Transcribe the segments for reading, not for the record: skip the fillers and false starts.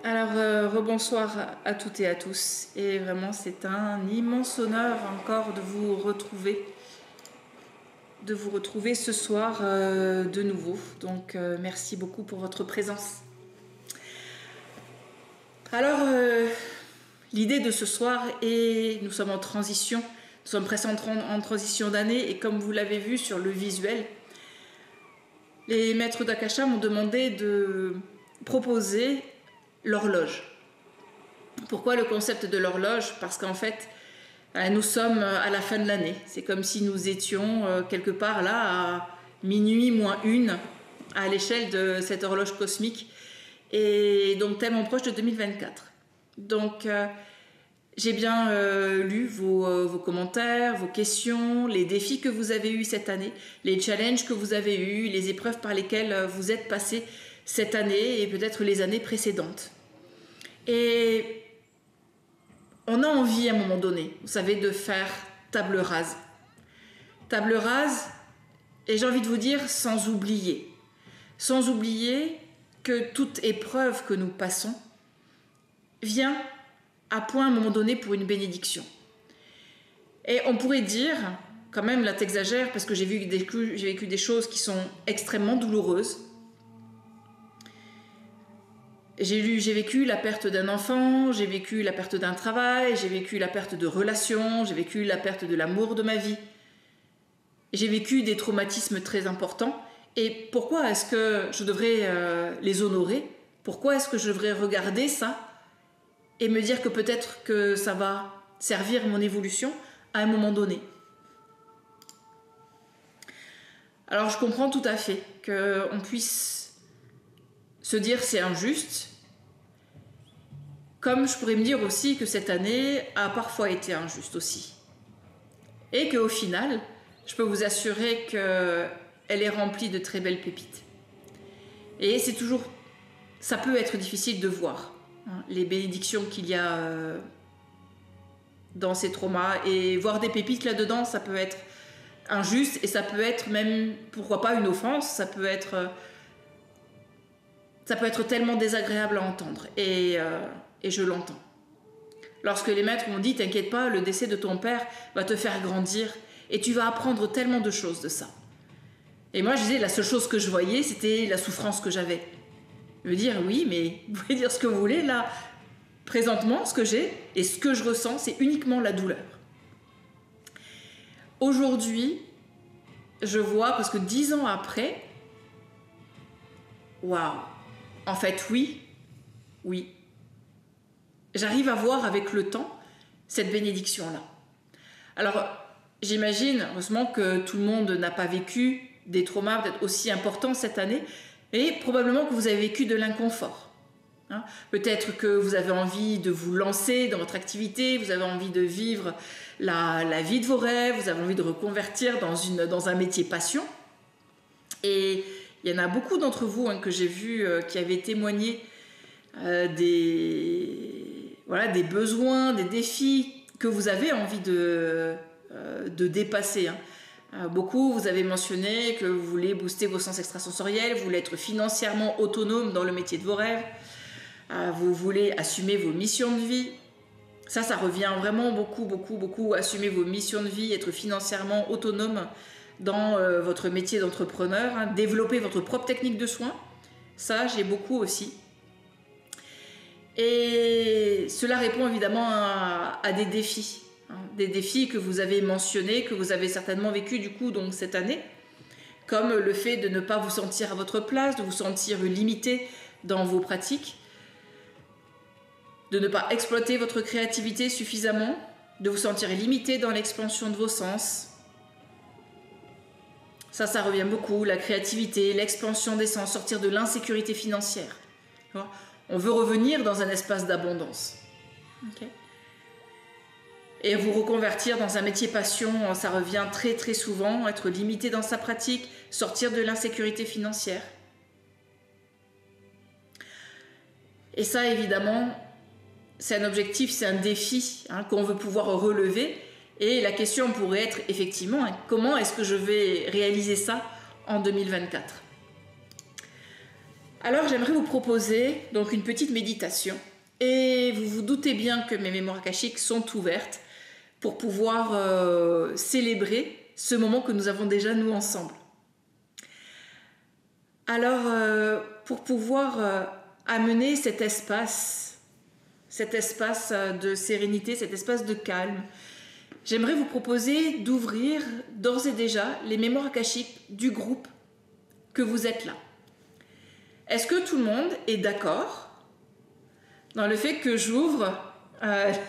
Rebonsoir à toutes et à tous. Et vraiment, c'est un immense honneur encore de vous retrouver ce soir de nouveau. Donc, merci beaucoup pour votre présence. L'idée de ce soir est, nous sommes en transition, nous sommes presque en transition d'année, et comme vous l'avez vu sur le visuel, les maîtres d'Akasha m'ont demandé de proposer l'horloge. Pourquoi le concept de l'horloge? Parce qu'en fait, nous sommes à la fin de l'année. C'est comme si nous étions quelque part là à minuit moins une à l'échelle de cette horloge cosmique, et donc tellement proche de 2024. Donc j'ai bien lu vos commentaires, vos questions, les défis que vous avez eus cette année, les challenges que vous avez eus, les épreuves par lesquelles vous êtes passés cette année et peut-être les années précédentes. Et on a envie à un moment donné, vous savez, de faire table rase. Table rase, et j'ai envie de vous dire sans oublier que toute épreuve que nous passons vient à point à un moment donné pour une bénédiction. Et on pourrait dire, quand même là t'exagères parce que j'ai vécu des choses qui sont extrêmement douloureuses. J'ai vécu la perte d'un enfant, j'ai vécu la perte d'un travail, j'ai vécu la perte de relations, j'ai vécu la perte de l'amour de ma vie. J'ai vécu des traumatismes très importants. Et pourquoi est-ce que je devrais les honorer? Pourquoi est-ce que je devrais regarder ça et me dire que peut-être que ça va servir mon évolution à un moment donné? Alors je comprends tout à fait qu'on puisse se dire c'est injuste, comme je pourrais me dire aussi que cette année a parfois été injuste aussi. Et qu'au final, je peux vous assurer qu'elle est remplie de très belles pépites. Et c'est toujours, ça peut être difficile de voir les bénédictions qu'il y a dans ces traumas, et voir des pépites là-dedans, ça peut être injuste, et ça peut être même, pourquoi pas, une offense, ça peut être tellement désagréable à entendre, et je l'entends. Lorsque les maîtres m'ont dit, t'inquiète pas, le décès de ton père va te faire grandir, et tu vas apprendre tellement de choses de ça. Et moi je disais, la seule chose que je voyais, c'était la souffrance que j'avais. Je veux dire, oui, mais vous pouvez dire ce que vous voulez, là, présentement, ce que j'ai et ce que je ressens, c'est uniquement la douleur. Aujourd'hui, je vois, parce que 10 ans après, waouh, en fait, oui, j'arrive à voir avec le temps cette bénédiction-là. Alors, j'imagine, heureusement, que tout le monde n'a pas vécu des traumas peut-être aussi importants cette année, et probablement que vous avez vécu de l'inconfort. Peut-être que vous avez envie de vous lancer dans votre activité, vous avez envie de vivre la vie de vos rêves, vous avez envie de reconvertir dans un métier passion. Et il y en a beaucoup d'entre vous que j'ai vu qui avaient témoigné des besoins, des défis que vous avez envie de dépasser. Beaucoup, vous avez mentionné que vous voulez booster vos sens extrasensoriels, vous voulez être financièrement autonome dans le métier de vos rêves, vous voulez assumer vos missions de vie. Ça revient vraiment beaucoup, assumer vos missions de vie, être financièrement autonome dans votre métier d'entrepreneur, développer votre propre technique de soins. Ça, j'ai beaucoup aussi. Et cela répond évidemment à des défis. Des défis que vous avez mentionnés, que vous avez certainement vécu du coup donc cette année, comme le fait de ne pas vous sentir à votre place, de vous sentir limité dans vos pratiques, de ne pas exploiter votre créativité suffisamment, de vous sentir limité dans l'expansion de vos sens. Ça revient beaucoup, la créativité, l'expansion des sens, sortir de l'insécurité financière. On veut revenir dans un espace d'abondance. Okay. Et vous reconvertir dans un métier passion, ça revient très très souvent, être limité dans sa pratique, sortir de l'insécurité financière. Et ça, évidemment, c'est un objectif, c'est un défi qu'on veut pouvoir relever. Et la question pourrait être effectivement, comment est-ce que je vais réaliser ça en 2024 ? Alors j'aimerais vous proposer donc une petite méditation. Et vous vous doutez bien que mes mémoires akashiques sont ouvertes pour pouvoir célébrer ce moment que nous avons déjà nous ensemble. Alors pour pouvoir amener cet espace de sérénité, cet espace de calme, j'aimerais vous proposer d'ouvrir d'ores et déjà les mémoires akashiques du groupe que vous êtes là. Est-ce que tout le monde est d'accord dans le fait que j'ouvre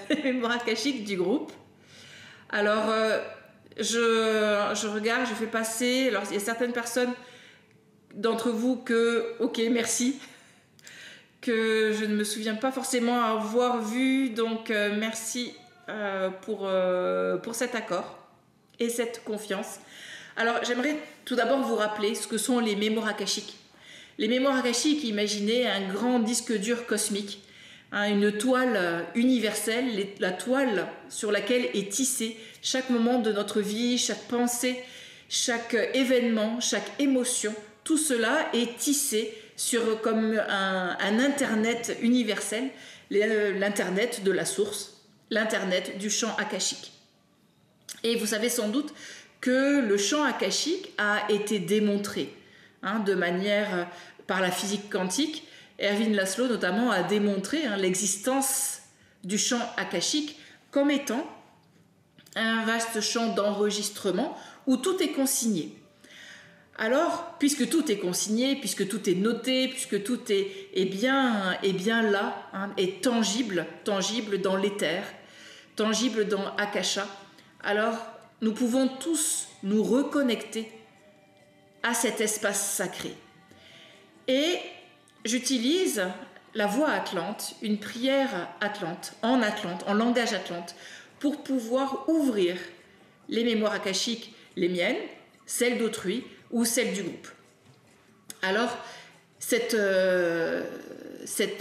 les mémoires akashiques du groupe? Alors, je regarde, je fais passer. Alors, il y a certaines personnes d'entre vous que, ok, merci, que je ne me souviens pas forcément avoir vu. Donc, merci pour cet accord et cette confiance. Alors, j'aimerais tout d'abord vous rappeler ce que sont les mémoires akashiques. Les mémoires akashiques, imaginez un grand disque dur cosmique, une toile universelle, la toile sur laquelle est tissé chaque moment de notre vie, chaque pensée, chaque événement, chaque émotion. Tout cela est tissé comme un internet universel, l'internet de la source, l'internet du champ akashique. Et vous savez sans doute que le champ akashique a été démontré de manière par la physique quantique. Erwin Laszlo notamment a démontré l'existence du champ akashique comme étant un vaste champ d'enregistrement où tout est consigné. Alors, puisque tout est consigné, puisque tout est noté, puisque tout est bien là, est tangible dans l'éther, tangible dans Akasha, alors nous pouvons tous nous reconnecter à cet espace sacré. Et j'utilise la voix atlante, une prière atlante, en langage atlante, pour pouvoir ouvrir les mémoires akashiques, les miennes, celles d'autrui ou celles du groupe. Alors, cette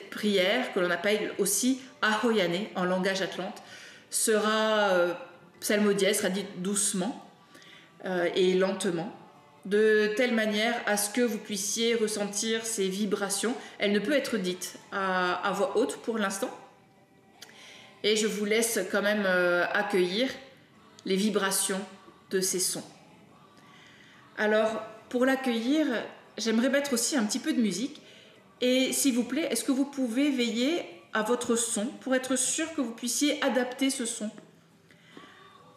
prière, que l'on appelle aussi Ahoyane en langage atlante, sera psalmodiée, sera dite doucement et lentement, de telle manière à ce que vous puissiez ressentir ces vibrations. Elle ne peut être dite à voix haute pour l'instant. Et je vous laisse quand même accueillir les vibrations de ces sons. Alors, pour l'accueillir, j'aimerais mettre aussi un petit peu de musique. Et s'il vous plaît, est-ce que vous pouvez veiller à votre son pour être sûr que vous puissiez adapter ce son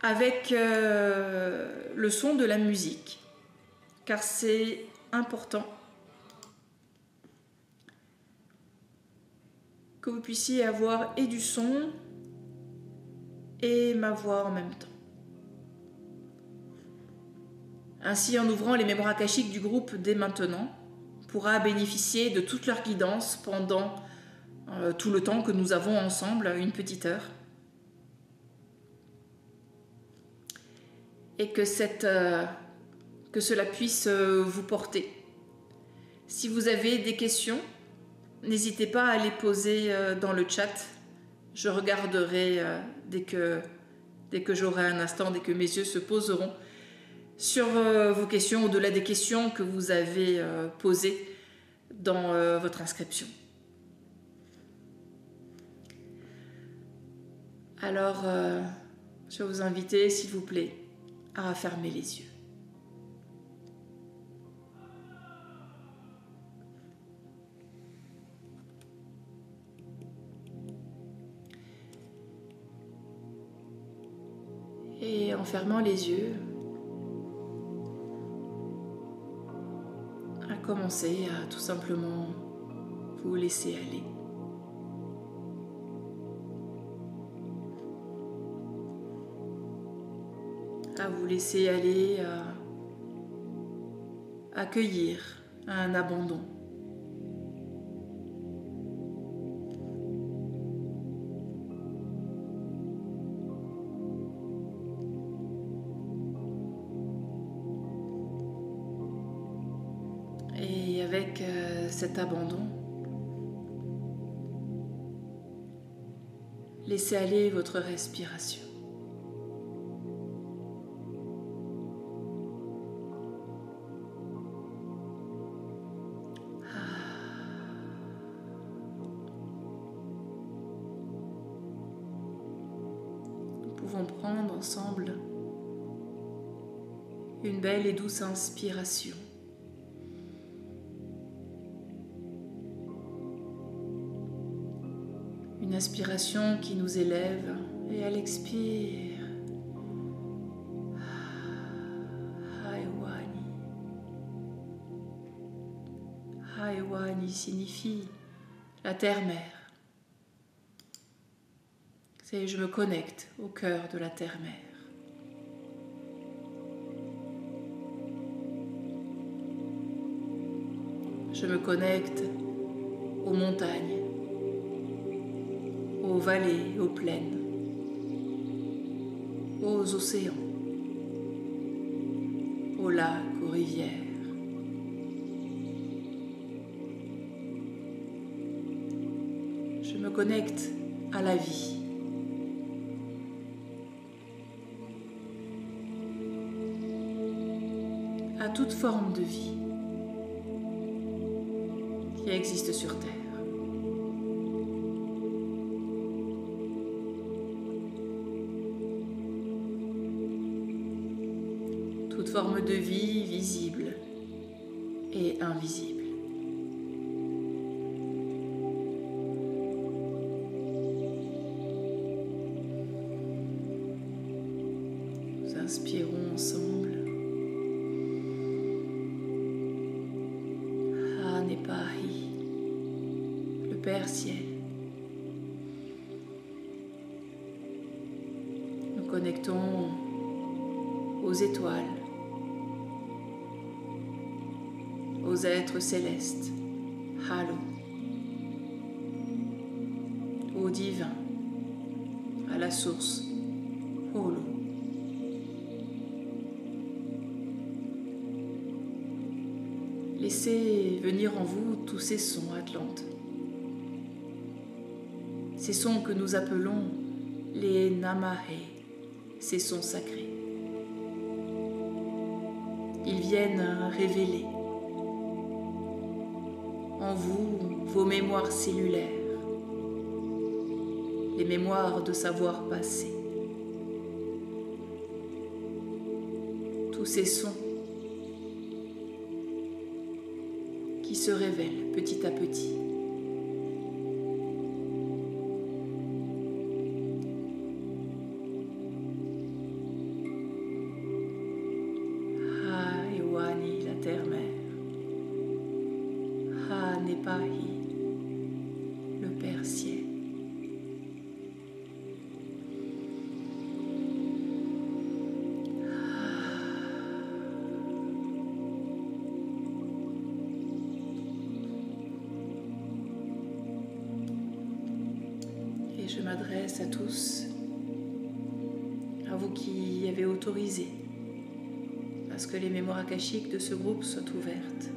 avec le son de la musique? Car c'est important que vous puissiez avoir et du son et ma voix en même temps. Ainsi, en ouvrant les mémoires akashiques du groupe dès maintenant, on pourra bénéficier de toute leur guidance pendant tout le temps que nous avons ensemble, une petite heure. Et que cela puisse vous porter. Si vous avez des questions, n'hésitez pas à les poser dans le chat. Je regarderai dès que j'aurai un instant, dès que mes yeux se poseront sur vos questions, au-delà des questions que vous avez posées dans votre inscription. Alors, je vais vous inviter, s'il vous plaît, à fermer les yeux. Et en fermant les yeux, à commencer à tout simplement vous laisser aller. À vous laisser aller, à accueillir un abandon. Et avec cet abandon, laissez aller votre respiration. pouvons prendre ensemble une belle et douce inspiration. Une inspiration qui nous élève et à l'expire, Haiwani. Haiwani signifie la terre-mère. C'est je me connecte au cœur de la terre-mère. Je me connecte aux montagnes, aux vallées, aux plaines, aux océans, aux lacs, aux rivières. Je me connecte à la vie. À toute forme de vie qui existe sur Terre. Toute forme de vie visible et invisible. Nous inspirons ensemble. Paris, le Père Ciel. Nous connectons aux étoiles, aux êtres célestes, Halo, au divin, à la source, Holo. Laissez venir en vous tous ces sons Atlantes. Ces sons que nous appelons les Namahe, ces sons sacrés. Ils viennent révéler en vous vos mémoires cellulaires, les mémoires de savoir passé. Tous ces sons qui se révèlent petit à petit. Ha-Ewani, la terre-mère. Ha-Nepahi, le Père Ciel. Je m'adresse à tous, à vous qui avez autorisé à ce que les mémoires akashiques de ce groupe soient ouvertes.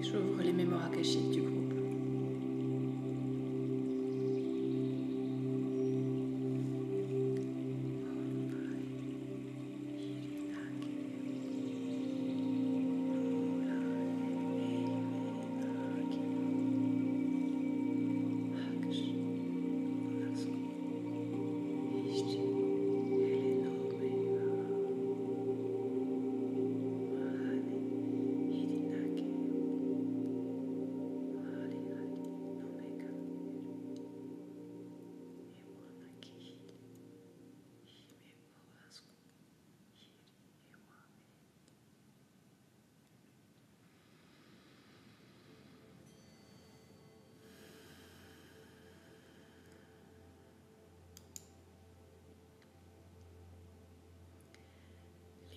J'ouvre les mémoires akashiques du groupe.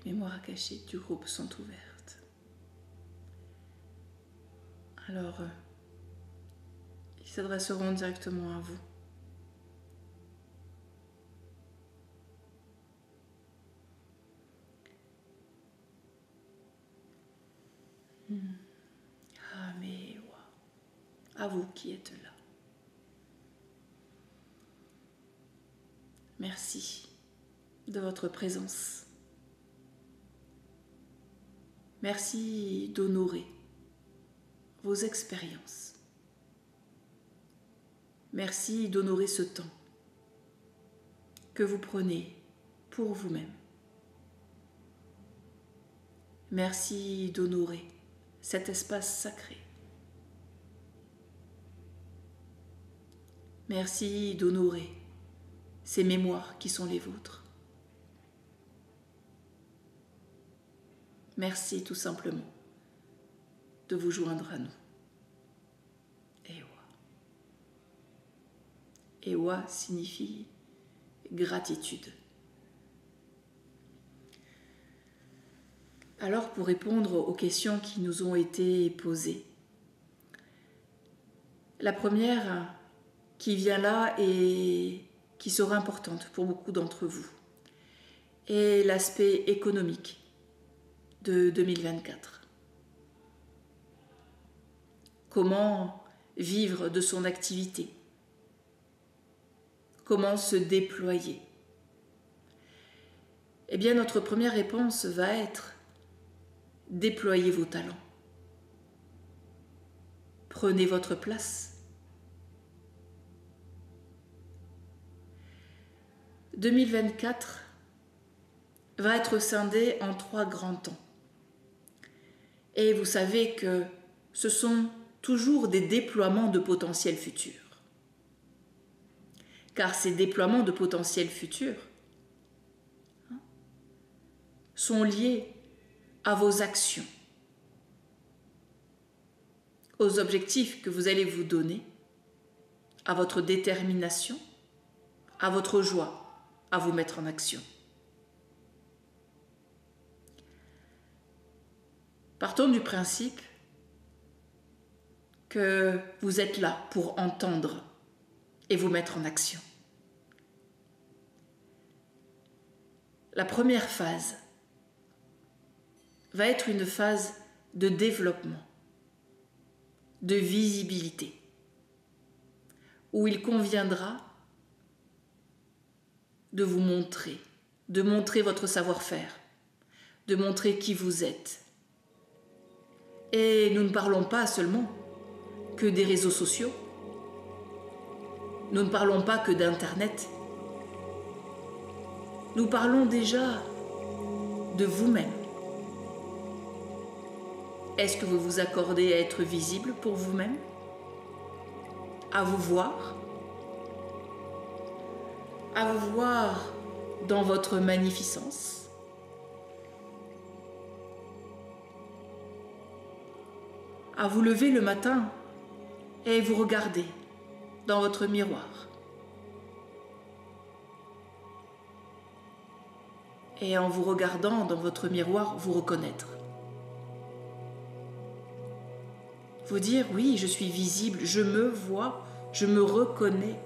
Les mémoires akashiques du groupe sont ouvertes. Alors, ils s'adresseront directement à vous. Hamewa, à vous qui êtes là. Merci de votre présence. Merci d'honorer vos expériences. Merci d'honorer ce temps que vous prenez pour vous-même. Merci d'honorer cet espace sacré. Merci d'honorer ces mémoires qui sont les vôtres. Merci tout simplement de vous joindre à nous. Ewa. Ewa signifie gratitude. Alors, pour répondre aux questions qui nous ont été posées, la première qui vient là et qui sera importante pour beaucoup d'entre vous est l'aspect économique de 2024. Comment vivre de son activité? Comment se déployer? Eh bien, notre première réponse va être: déployez vos talents. Prenez votre place. 2024 va être scindé en 3 grands temps. Et vous savez que ce sont toujours des déploiements de potentiel futur. Car ces déploiements de potentiel futur sont liés à vos actions, aux objectifs que vous allez vous donner, à votre détermination, à votre joie à vous mettre en action. Partons du principe que vous êtes là pour entendre et vous mettre en action. La première phase va être une phase de développement, de visibilité, où il conviendra de vous montrer, de montrer votre savoir-faire, de montrer qui vous êtes. Et nous ne parlons pas seulement que des réseaux sociaux, nous ne parlons pas que d'Internet, nous parlons déjà de vous-même. Est-ce que vous vous accordez à être visible pour vous-même? À vous voir? À vous voir dans votre magnificence? À vous lever le matin et vous regarder dans votre miroir. Et en vous regardant dans votre miroir, vous reconnaître. Vous dire: oui, je suis visible, je me vois, je me reconnais.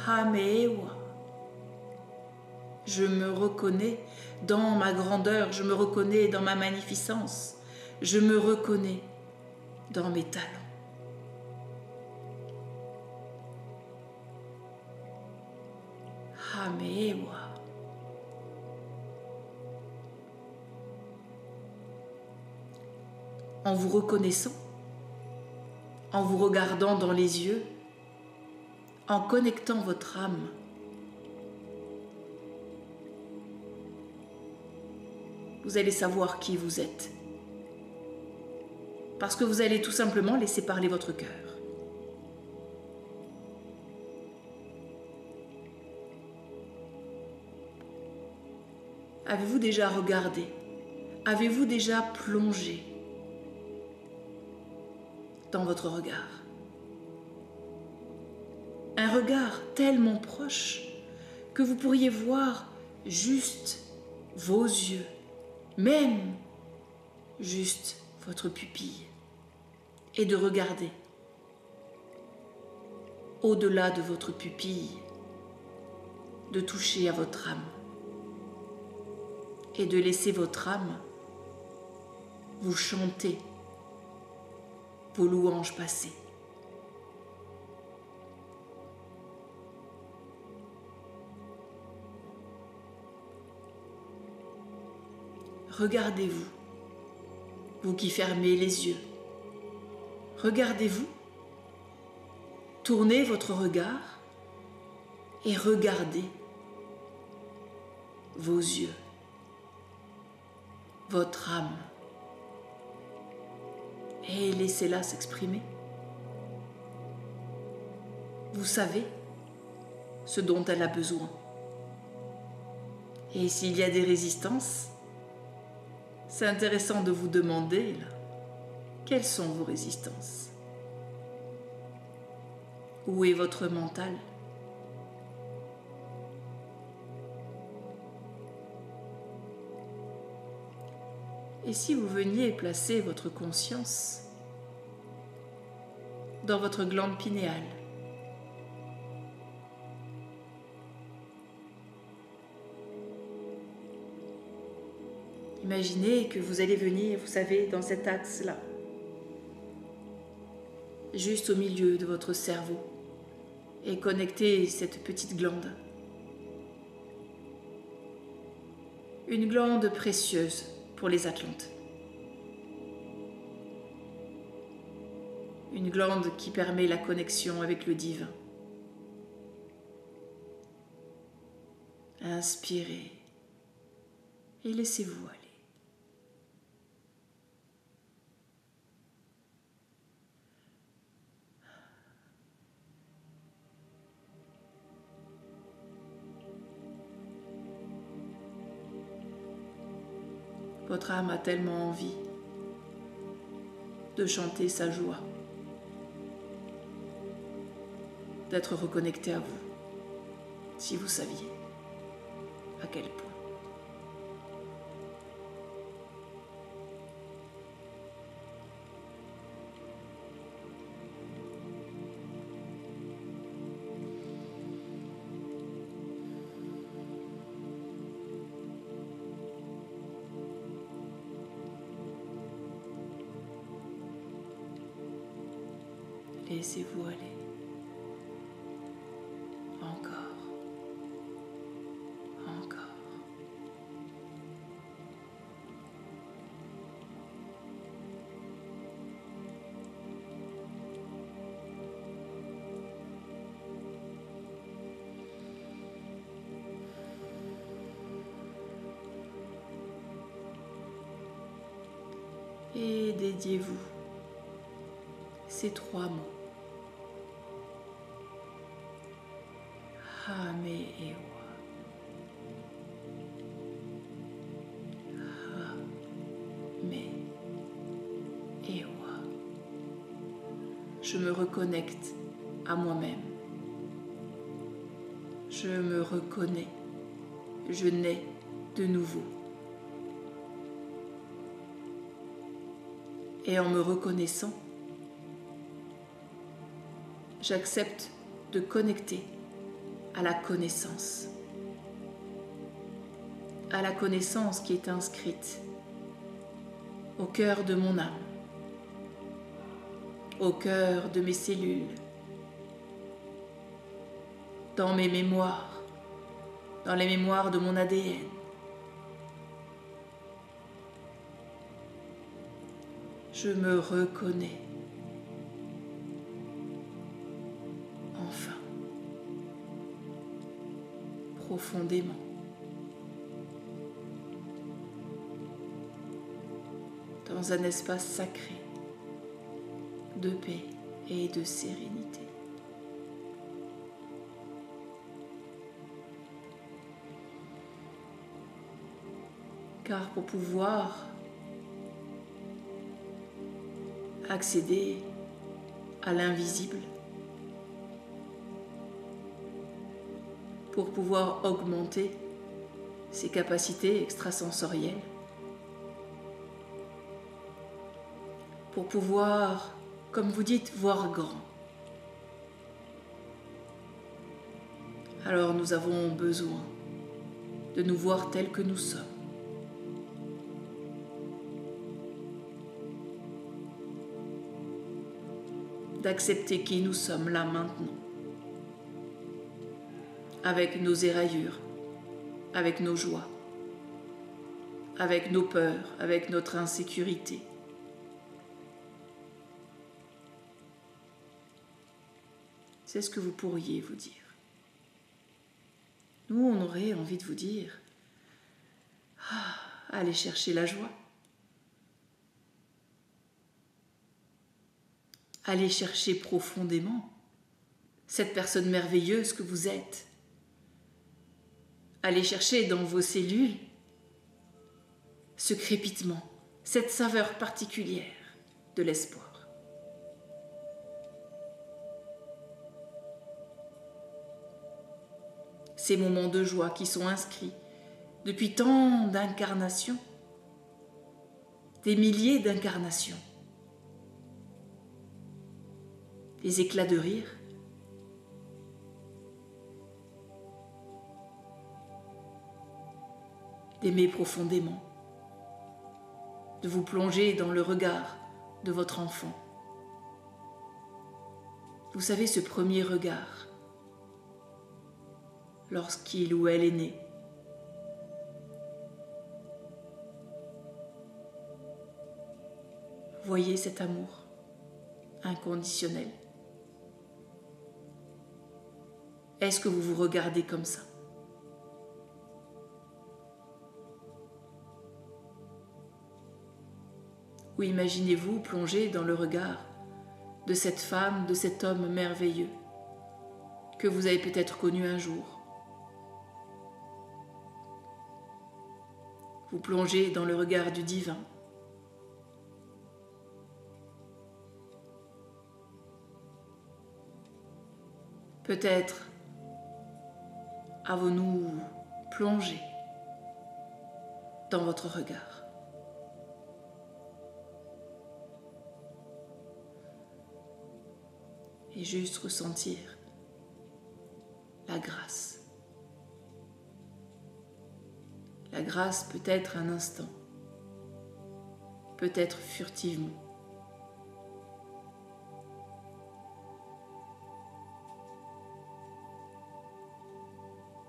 Hamewa. Je me reconnais dans ma grandeur, je me reconnais dans ma magnificence, je me reconnais dans mes talents. Hamewa. En vous reconnaissant, en vous regardant dans les yeux, en connectant votre âme, vous allez savoir qui vous êtes. Parce que vous allez tout simplement laisser parler votre cœur. Avez-vous déjà regardé? Avez-vous déjà plongé dans votre regard? Un regard tellement proche que vous pourriez voir juste vos yeux, même juste votre pupille. et de regarder au-delà de votre pupille, de toucher à votre âme et de laisser votre âme vous chanter vos louanges passées. Regardez-vous, vous qui fermez les yeux. Regardez-vous, tournez votre regard et regardez vos yeux, votre âme, et laissez-la s'exprimer. Vous savez ce dont elle a besoin. Et s'il y a des résistances, c'est intéressant de vous demander, là, quelles sont vos résistances? Où est votre mental? Et si vous veniez placer votre conscience dans votre glande pinéale, imaginez que vous allez venir, vous savez, dans cet axe-là, juste au milieu de votre cerveau, et connecter cette petite glande. Une glande précieuse pour les Atlantes. Une glande qui permet la connexion avec le divin. Inspirez et laissez-vous aller. Votre âme a tellement envie de chanter sa joie, d'être reconnecté à vous, si vous saviez à quel point. Laissez-vous aller. Encore. Encore. Et dédiez-vous ces 3 mots. Hame Ewa. Hame Ewa. Je me reconnecte à moi-même. Je me reconnais. Je nais de nouveau. Et en me reconnaissant, j'accepte de connecter à la connaissance qui est inscrite au cœur de mon âme, au cœur de mes cellules, dans mes mémoires, dans les mémoires de mon ADN. Je me reconnais. Enfin. Profondément. Dans un espace sacré de paix et de sérénité. Car pour pouvoir accéder à l'invisible, pour pouvoir augmenter ses capacités extrasensorielles, pour pouvoir comme vous dites, voir grand. Alors nous avons besoin de nous voir tels que nous sommes. D'accepter qui nous sommes là maintenant, avec nos éraillures, avec nos joies, avec nos peurs, avec notre insécurité. C'est ce que vous pourriez vous dire. Nous, on aurait envie de vous dire, allez chercher la joie. Allez chercher profondément cette personne merveilleuse que vous êtes. Allez chercher dans vos cellules ce crépitement, cette saveur particulière de l'espoir. Ces moments de joie qui sont inscrits depuis tant d'incarnations, des milliers d'incarnations. Les éclats de rire, d'aimer profondément, de vous plonger dans le regard de votre enfant. Vous savez, ce premier regard, lorsqu'il ou elle est né, voyez cet amour inconditionnel. Est-ce que vous vous regardez comme ça? Ou imaginez-vous plonger dans le regard de cette femme, de cet homme merveilleux que vous avez peut-être connu un jour. Vous plongez dans le regard du divin. Peut-être avons-nous plongé dans votre regard. Et juste ressentir la grâce. La grâce peut être un instant, peut-être furtivement.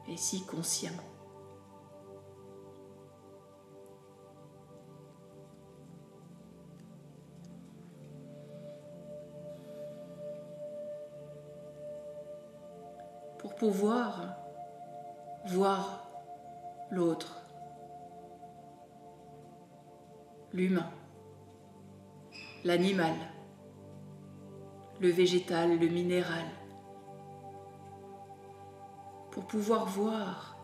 Et si consciemment. Pour pouvoir voir l'autre, l'humain, l'animal, le végétal, le minéral, pour pouvoir voir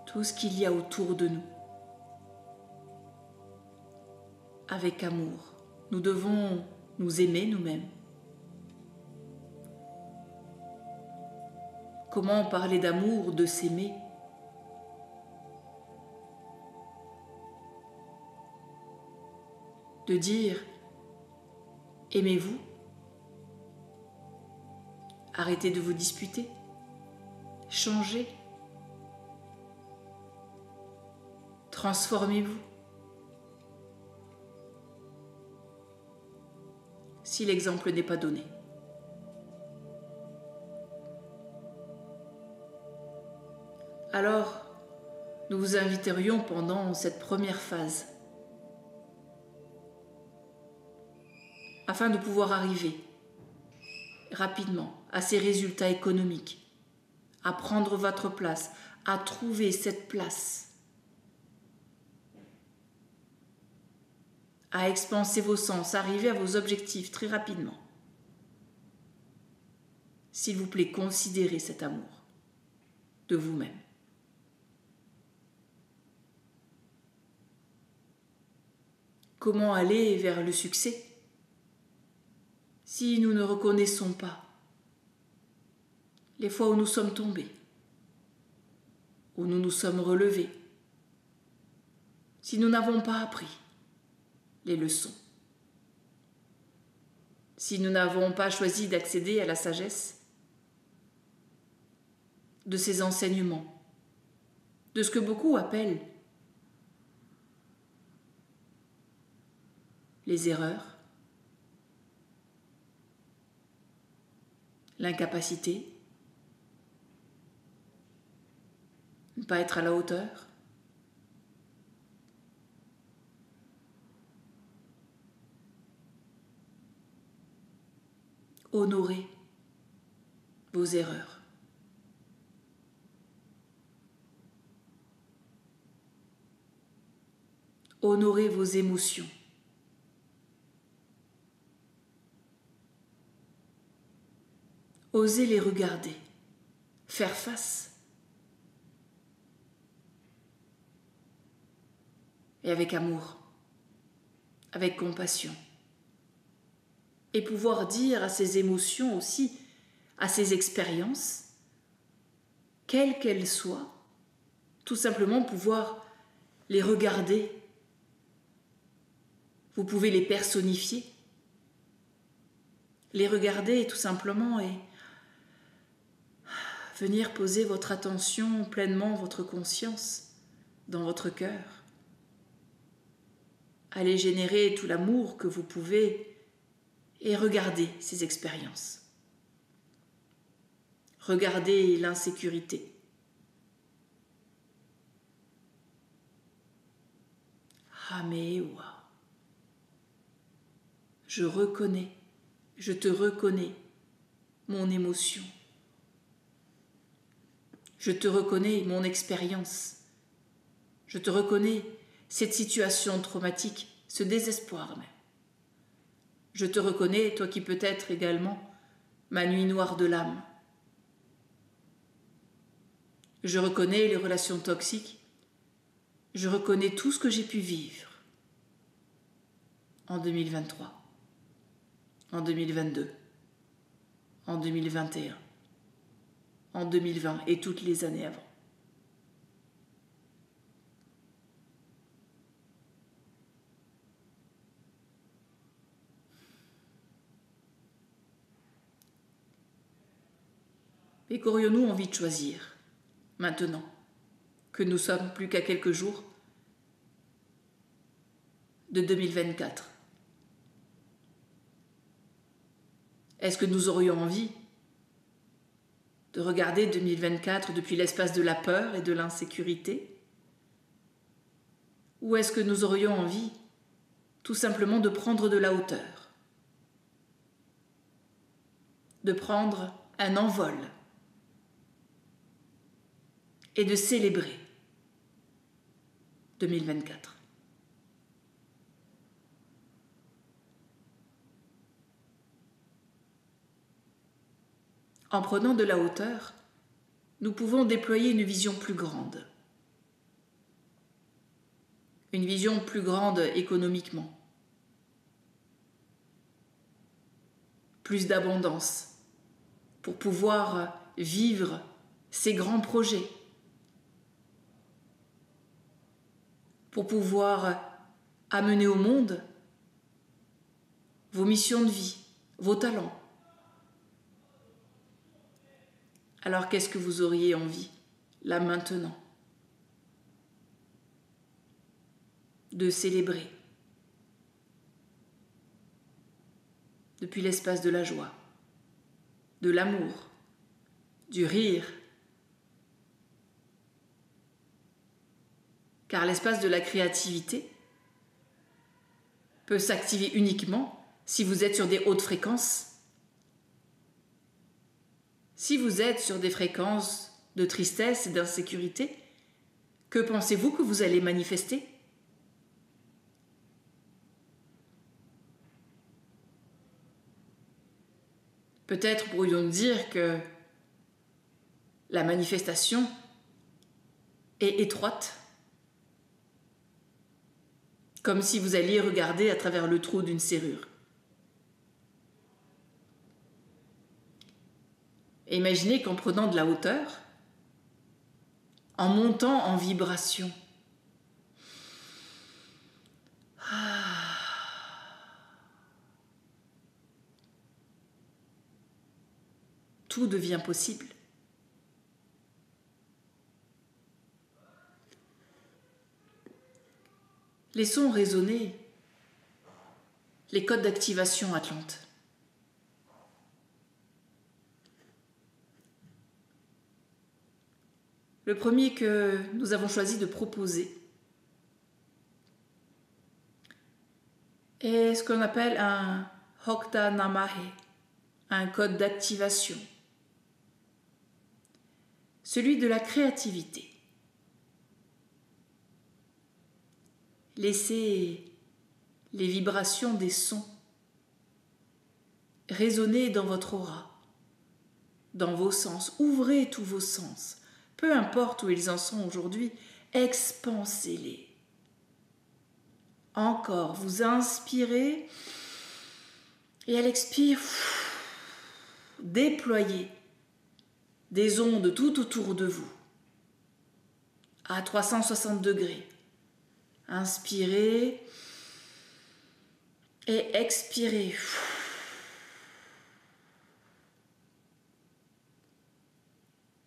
tout ce qu'il y a autour de nous. Avec amour, nous devons nous aimer nous-mêmes. Comment parler d'amour, de s'aimer? De dire « aimez-vous ». Arrêtez de vous disputer, changez, transformez-vous. Si l'exemple n'est pas donné. Alors, nous vous inviterions pendant cette première phase, afin de pouvoir arriver rapidement à ces résultats économiques, à prendre votre place, à trouver cette place, à expanser vos sens, arriver à vos objectifs très rapidement. S'il vous plaît, considérez cet amour de vous-même. Comment aller vers le succès si nous ne reconnaissons pas les fois où nous sommes tombés, où nous nous sommes relevés, si nous n'avons pas appris les leçons si nous n'avons pas choisi d'accéder à la sagesse de ces enseignements, de ce que beaucoup appellent les erreurs, l'incapacité, ne pas être à la hauteur. Honorez vos erreurs. Honorez vos émotions. Osez les regarder, faire face. Et avec amour, avec compassion. Et pouvoir dire à ces émotions aussi, à ces expériences, quelles qu'elles soient, tout simplement pouvoir les regarder. Vous pouvez les personnifier, les regarder tout simplement et venir poser votre attention pleinement, votre conscience dans votre cœur. Allez générer tout l'amour que vous pouvez et regardez ces expériences. Regardez l'insécurité. Hamewa. Je reconnais, je te reconnais, mon émotion. Je te reconnais, mon expérience. Je te reconnais, cette situation traumatique, ce désespoir même. Je te reconnais, toi qui peux être également ma nuit noire de l'âme. Je reconnais les relations toxiques. Je reconnais tout ce que j'ai pu vivre en 2023, en 2022, en 2021, en 2020 et toutes les années avant. Et qu'aurions-nous envie de choisir, maintenant, que nous sommes plus qu'à quelques jours de 2024 ? Est-ce que nous aurions envie de regarder 2024 depuis l'espace de la peur et de l'insécurité ? Ou est-ce que nous aurions envie tout simplement de prendre de la hauteur, de prendre un envol et de célébrer 2024 ? En prenant de la hauteur, nous pouvons déployer une vision plus grande. Une vision plus grande économiquement. Plus d'abondance pour pouvoir vivre ces grands projets. Pour pouvoir amener au monde vos missions de vie, vos talents. Alors qu'est-ce que vous auriez envie, là maintenant, de célébrer depuis l'espace de la joie, de l'amour, du rire, car l'espace de la créativité peut s'activer uniquement si vous êtes sur des hautes fréquences. Si vous êtes sur des fréquences de tristesse et d'insécurité, que pensez-vous que vous allez manifester ? Peut-être pourrions-nous dire que la manifestation est étroite, comme si vous alliez regarder à travers le trou d'une serrure. Et imaginez qu'en prenant de la hauteur, en montant en vibration, tout devient possible. Laissons résonner les codes d'activation Atlante. Le premier que nous avons choisi de proposer est ce qu'on appelle un Hokta Namahe, un code d'activation, celui de la créativité. Laissez les vibrations des sons résonner dans votre aura, dans vos sens. Ouvrez tous vos sens, peu importe où ils en sont aujourd'hui, expansez-les. Encore, vous inspirez et à l'expire, déployez des ondes tout autour de vous à 360 degrés. Inspirez et expirez.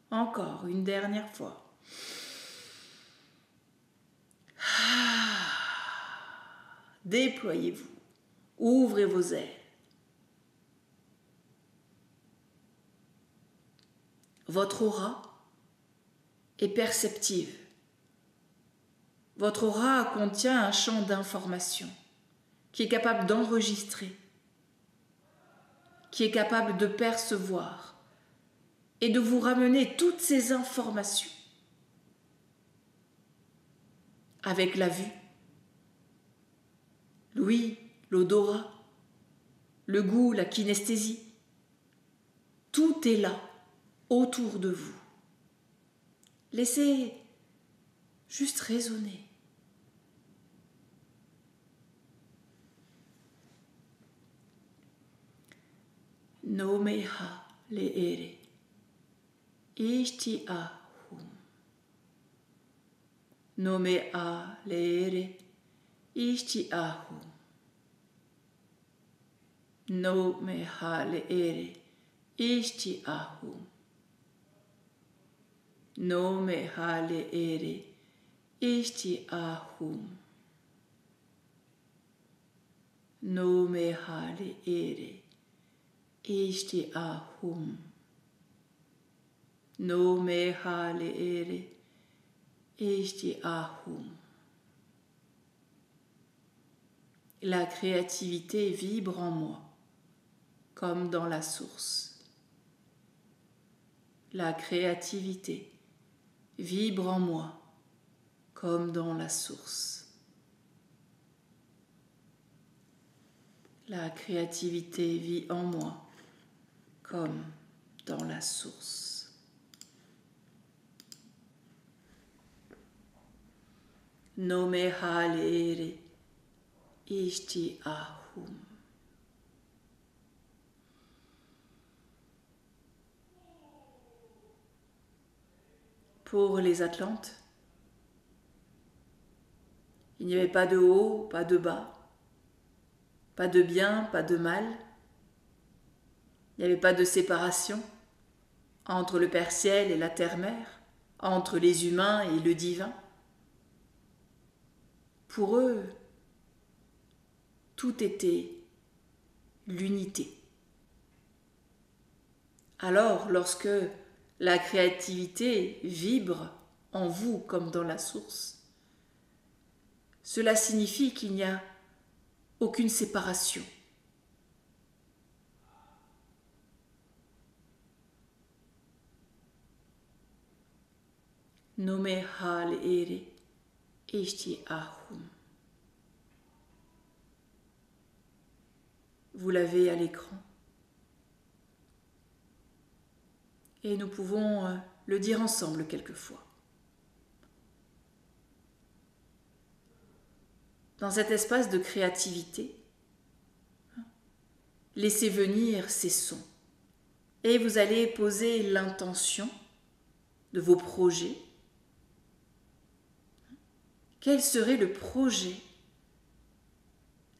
Encore une dernière fois. Déployez-vous. Ouvrez vos ailes. Votre aura est perceptive. Votre aura contient un champ d'information qui est capable d'enregistrer, qui est capable de percevoir et de vous ramener toutes ces informations avec la vue, l'ouïe, l'odorat, le goût, la kinesthésie. Tout est là, autour de vous. Laissez juste résonner. No meha le'ere, ishti ahum. No meha le'ere, ishti ahum. No meha le'ere, ishti ahum. No meha le'ere, ishti ahum. No meha le'ere, ishti ahum. No meha le'ere, ishti ahum. La créativité vibre en moi, comme dans la source. La créativité vibre en moi, comme dans la source. La créativité vit en moi, comme dans la source. No meha le'ere, ishti ahum. Pour les Atlantes, il n'y avait pas de haut, pas de bas, pas de bien, pas de mal. Il n'y avait pas de séparation entre le Père-Ciel et la Terre-Mère, entre les humains et le divin. Pour eux, tout était l'unité. Alors, lorsque la créativité vibre en vous comme dans la source, cela signifie qu'il n'y a aucune séparation. No meha le'ere, ishti ahum. Vous l'avez à l'écran. Et nous pouvons le dire ensemble quelquefois. Dans cet espace de créativité, laissez venir ces sons. Et vous allez poser l'intention de vos projets. Quel serait le projet,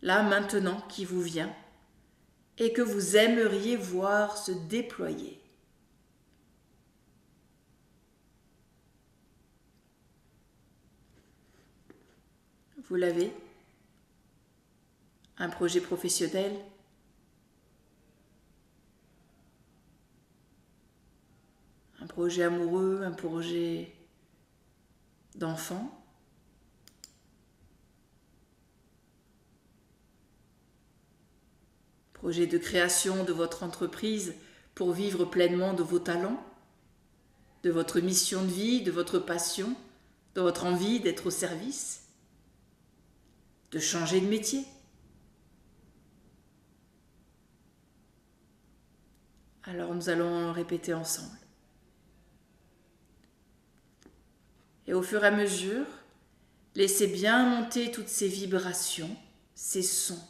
là maintenant, qui vous vient et que vous aimeriez voir se déployer Vous l'avez? Un projet professionnel? Un projet amoureux, un projet d'enfant? Projet de création de votre entreprise pour vivre pleinement de vos talents, de votre mission de vie, de votre passion, de votre envie d'être au service, de changer de métier. Alors nous allons répéter ensemble. Et au fur et à mesure, laissez bien monter toutes ces vibrations, ces sons.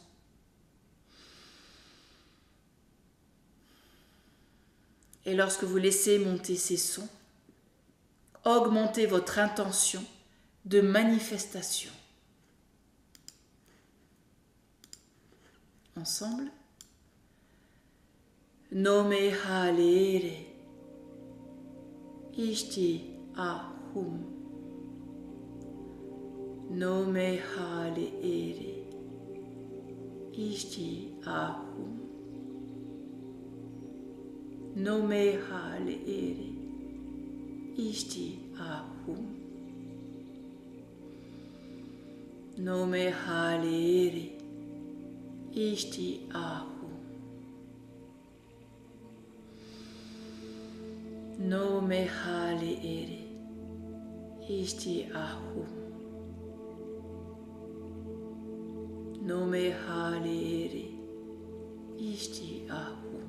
Et lorsque vous laissez monter ces sons, augmentez votre intention de manifestation. Ensemble. Nome halere, ishti ahum. Nome halere, ishti ahum. Nome halere, ishti ahum. Nome halere, ishti ahum. Nome halere, ishti ahum. Nome halere, ishti ahum.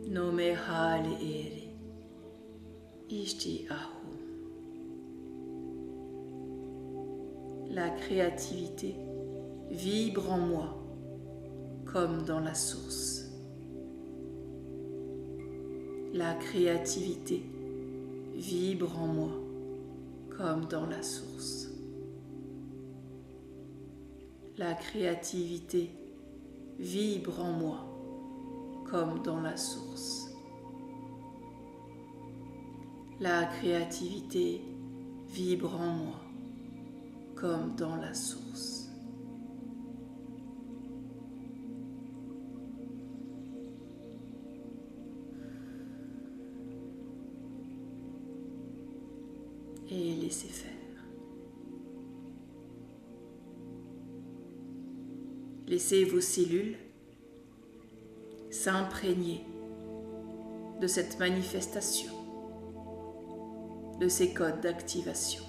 Nome halere, ishti ahum. La créativité vibre en moi comme dans la source. La créativité vibre en moi comme dans la source. La créativité vibre en moi comme dans la source. La créativité vibre en moi comme dans la source. Et laissez faire. Laissez vos cellules s'imprégner de cette manifestation, de ces codes d'activation.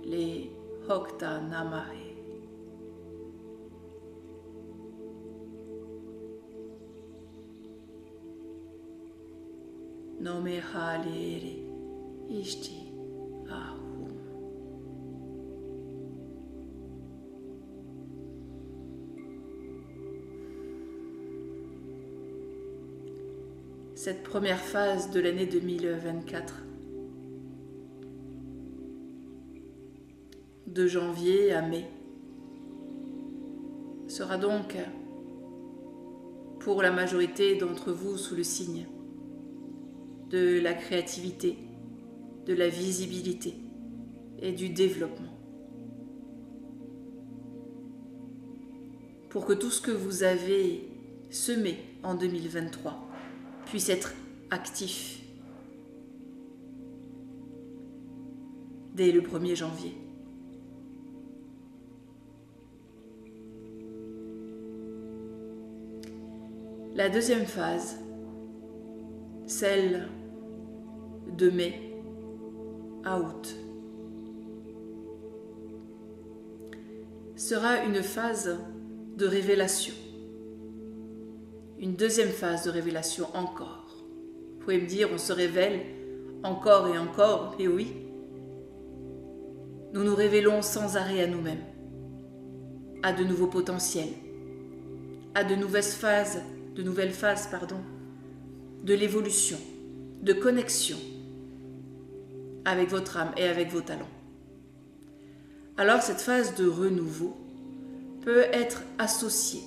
Les Hokta Namahe. Nome halere, ishti ahum. Cette première phase de l'année 2024, de janvier à mai, sera donc pour la majorité d'entre vous sous le signe de la créativité, de la visibilité et du développement. Pour que tout ce que vous avez semé en 2023 puisse être actif dès le 1er janvier. La deuxième phase, celle de mai à août, sera une phase de révélation. Une deuxième phase de révélation encore. Vous pouvez me dire, on se révèle encore et encore, et oui, nous nous révélons sans arrêt à nous-mêmes, à de nouveaux potentiels, à de nouvelles phases, de l'évolution, de connexion avec votre âme et avec vos talents. Alors cette phase de renouveau peut être associée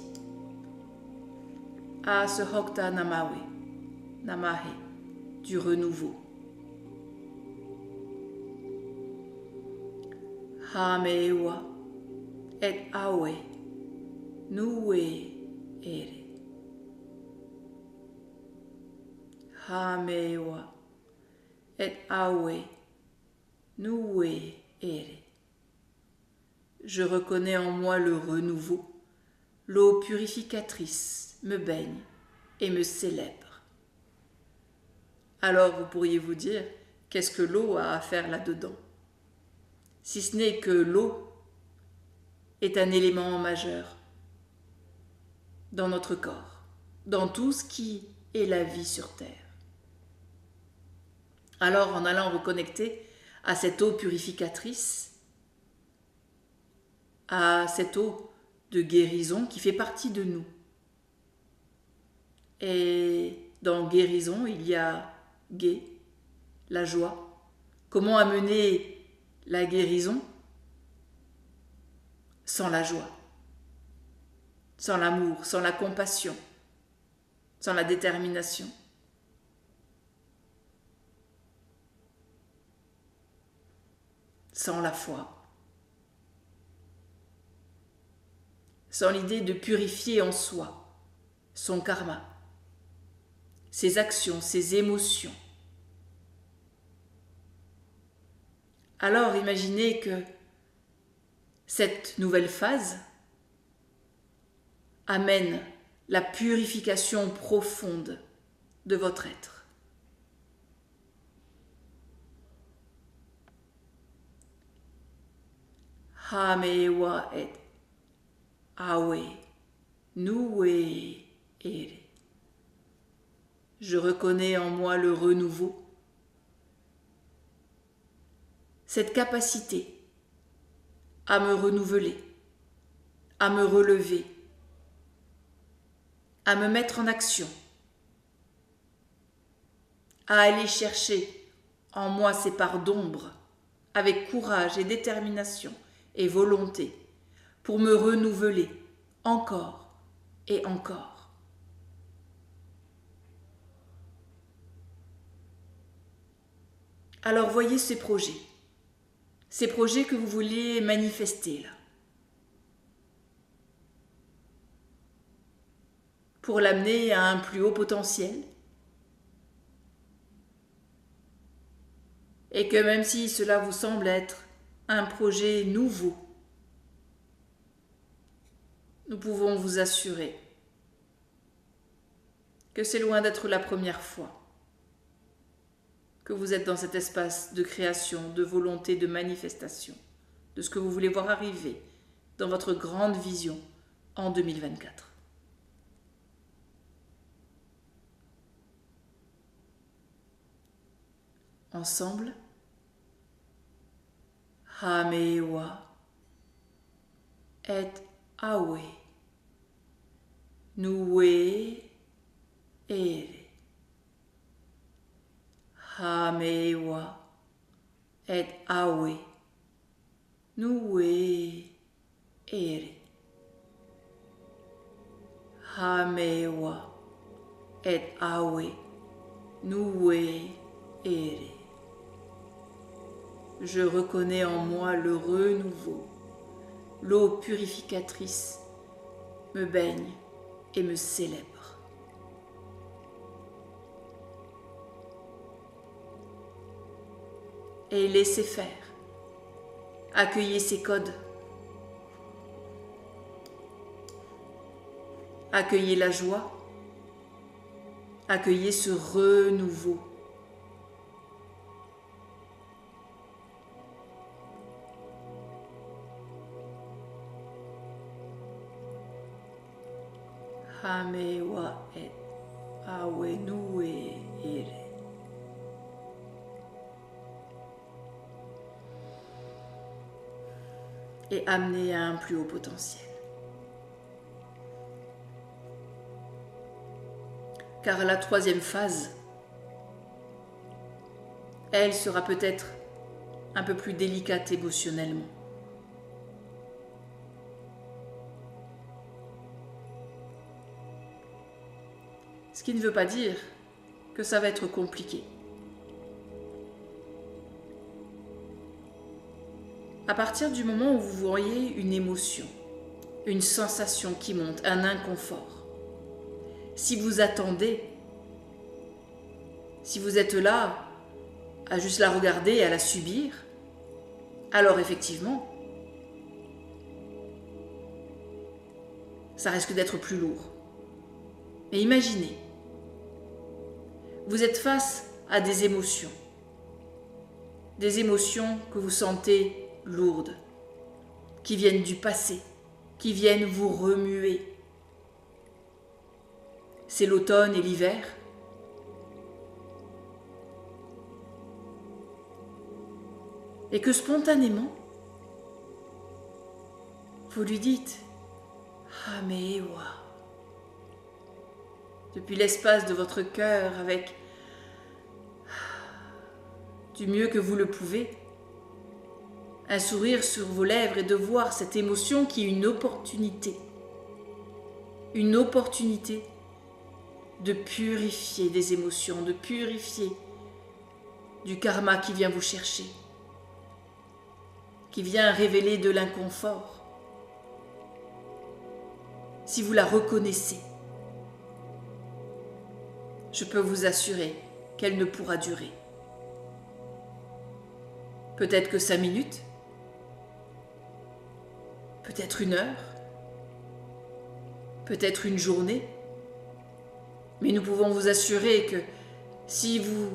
à ce Hokta Namahe, du renouveau. Hamewa et awe nue ere. Hamewa et awe nue ere. Je reconnais en moi le renouveau. L'eau purificatrice me baigne et me célèbre. Alors vous pourriez vous dire, qu'est-ce que l'eau a à faire là-dedans? Si ce n'est que l'eau est un élément majeur dans notre corps, dans tout ce qui est la vie sur Terre. Alors en allant reconnecter à cette eau purificatrice, à cette eau de guérison qui fait partie de nous. Et dans guérison, il y a gai, la joie. Comment amener la guérison sans la joie, sans l'amour, sans la compassion, sans la détermination? Sans la foi, sans l'idée de purifier en soi son karma, ses actions, ses émotions. Alors imaginez que cette nouvelle phase amène la purification profonde de votre être. Hamewa et awe nue ere. Je reconnais en moi le renouveau, cette capacité à me renouveler, à me relever, à me mettre en action, à aller chercher en moi ces parts d'ombre avec courage et détermination et volonté pour me renouveler encore et encore. Alors voyez ces projets que vous vouliez manifester là, pour l'amener à un plus haut potentiel, et que même si cela vous semble être un projet nouveau, nous pouvons vous assurer que c'est loin d'être la première fois que vous êtes dans cet espace de création, de volonté, de manifestation, de ce que vous voulez voir arriver dans votre grande vision en 2024. Ensemble, Hamewa et awe nue ere. Hamewa et awe nue ere. Hamewa et awe nue ere. Je reconnais en moi le renouveau. L'eau purificatrice me baigne et me célèbre. Et laissez faire. Accueillez ces codes. Accueillez la joie. Accueillez ce renouveau. Hamewa et awe nue ere. Et amener à un plus haut potentiel. Car la troisième phase, elle sera peut-être un peu plus délicate émotionnellement. Ce qui ne veut pas dire que ça va être compliqué. À partir du moment où vous voyez une émotion, une sensation qui monte, un inconfort, si vous attendez, si vous êtes là à juste la regarder et à la subir, alors effectivement, ça risque d'être plus lourd. Mais imaginez, vous êtes face à des émotions que vous sentez lourdes, qui viennent du passé, qui viennent vous remuer. C'est l'automne et l'hiver. Et que spontanément, vous lui dites « Ah mais Ewa !» depuis l'espace de votre cœur, avec du mieux que vous le pouvez, un sourire sur vos lèvres et de voir cette émotion qui est une opportunité de purifier des émotions, de purifier du karma qui vient vous chercher, qui vient révéler de l'inconfort. Si vous la reconnaissez, je peux vous assurer qu'elle ne pourra durer. Peut-être que 5 minutes, peut-être 1 heure, peut-être une journée, mais nous pouvons vous assurer que si vous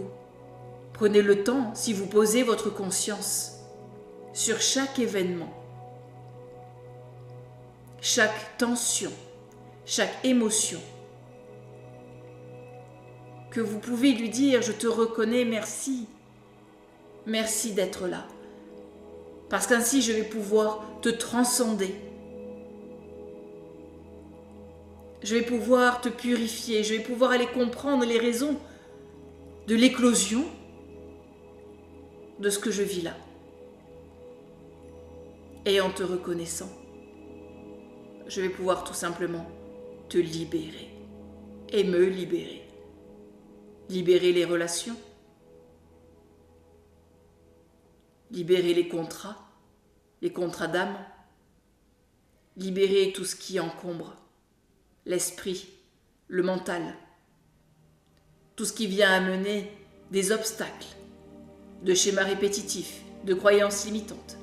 prenez le temps, si vous posez votre conscience sur chaque événement, chaque tension, chaque émotion, que vous pouvez lui dire « Je te reconnais, merci, merci d'être là ». Parce qu'ainsi je vais pouvoir te transcender. Je vais pouvoir te purifier, je vais pouvoir aller comprendre les raisons de l'éclosion de ce que je vis là. Et en te reconnaissant, je vais pouvoir tout simplement te libérer et me libérer. Libérer les relations, libérer les contrats d'âme, libérer tout ce qui encombre l'esprit, le mental, tout ce qui vient amener des obstacles, de schémas répétitifs, de croyances limitantes,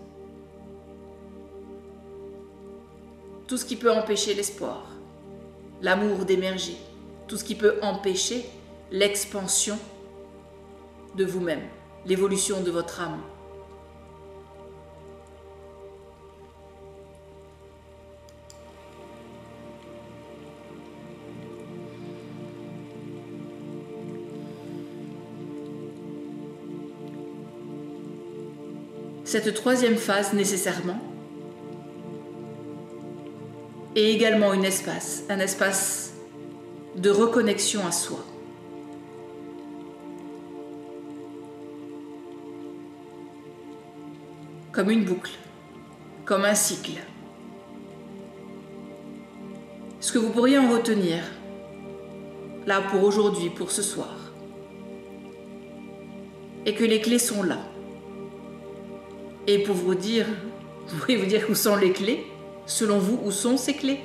tout ce qui peut empêcher l'espoir, l'amour d'émerger, tout ce qui peut empêcher l'expansion de vous-même, l'évolution de votre âme. Cette troisième phase, nécessairement, est également un espace de reconnexion à soi. Comme une boucle, comme un cycle. Ce que vous pourriez en retenir, là pour aujourd'hui, pour ce soir, et que les clés sont là. Et pour vous dire, vous pouvez vous dire où sont les clés, selon vous, où sont ces clés?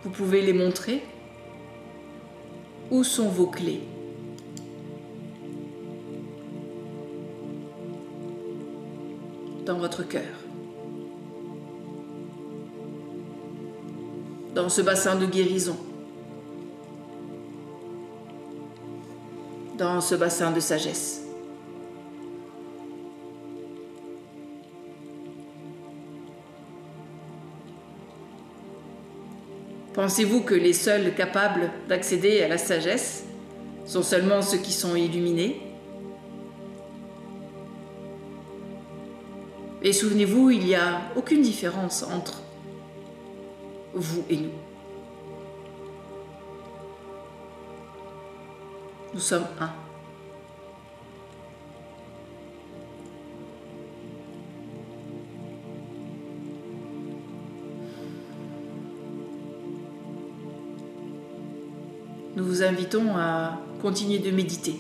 Vous pouvez les montrer. Où sont vos clés? Dans votre cœur. Dans ce bassin de guérison. Dans ce bassin de sagesse. Pensez-vous que les seuls capables d'accéder à la sagesse sont seulement ceux qui sont illuminés? Et souvenez-vous, il n'y a aucune différence entre vous et nous. Nous sommes un. Nous vous invitons à continuer de méditer,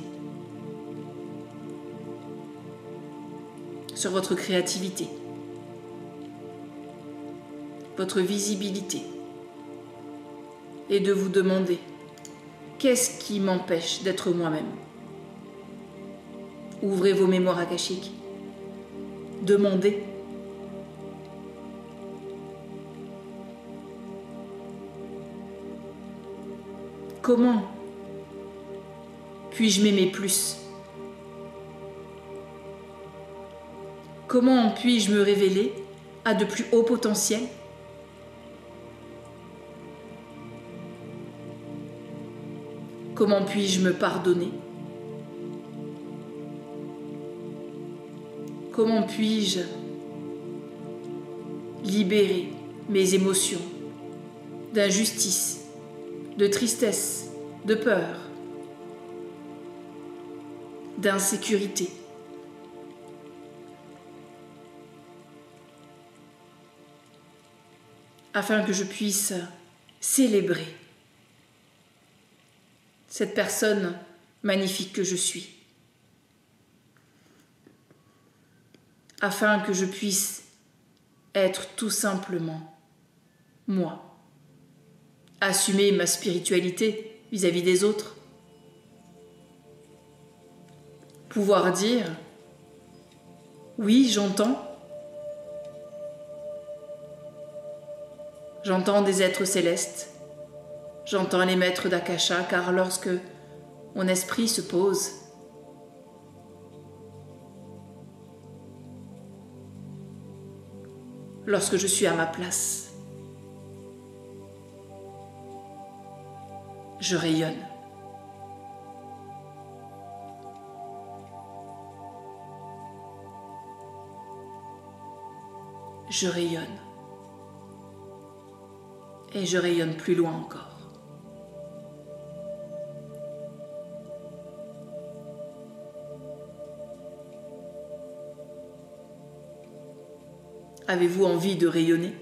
sur votre créativité, votre visibilité, et de vous demander qu'est-ce qui m'empêche d'être moi-même. Ouvrez vos mémoires akashiques. Demandez. Comment puis-je m'aimer plus? Comment puis-je me révéler à de plus hauts potentiels? Comment puis-je me pardonner? Comment puis-je libérer mes émotions d'injustice, de tristesse, de peur, d'insécurité? Afin que je puisse célébrer cette personne magnifique que je suis. Afin que je puisse être tout simplement moi. Assumer ma spiritualité vis-à-vis des autres. Pouvoir dire « Oui, j'entends. J'entends des êtres célestes. J'entends les maîtres d'Akasha, car lorsque mon esprit se pose, lorsque je suis à ma place, je rayonne. Je rayonne. Et je rayonne plus loin encore. Avez-vous envie de rayonner?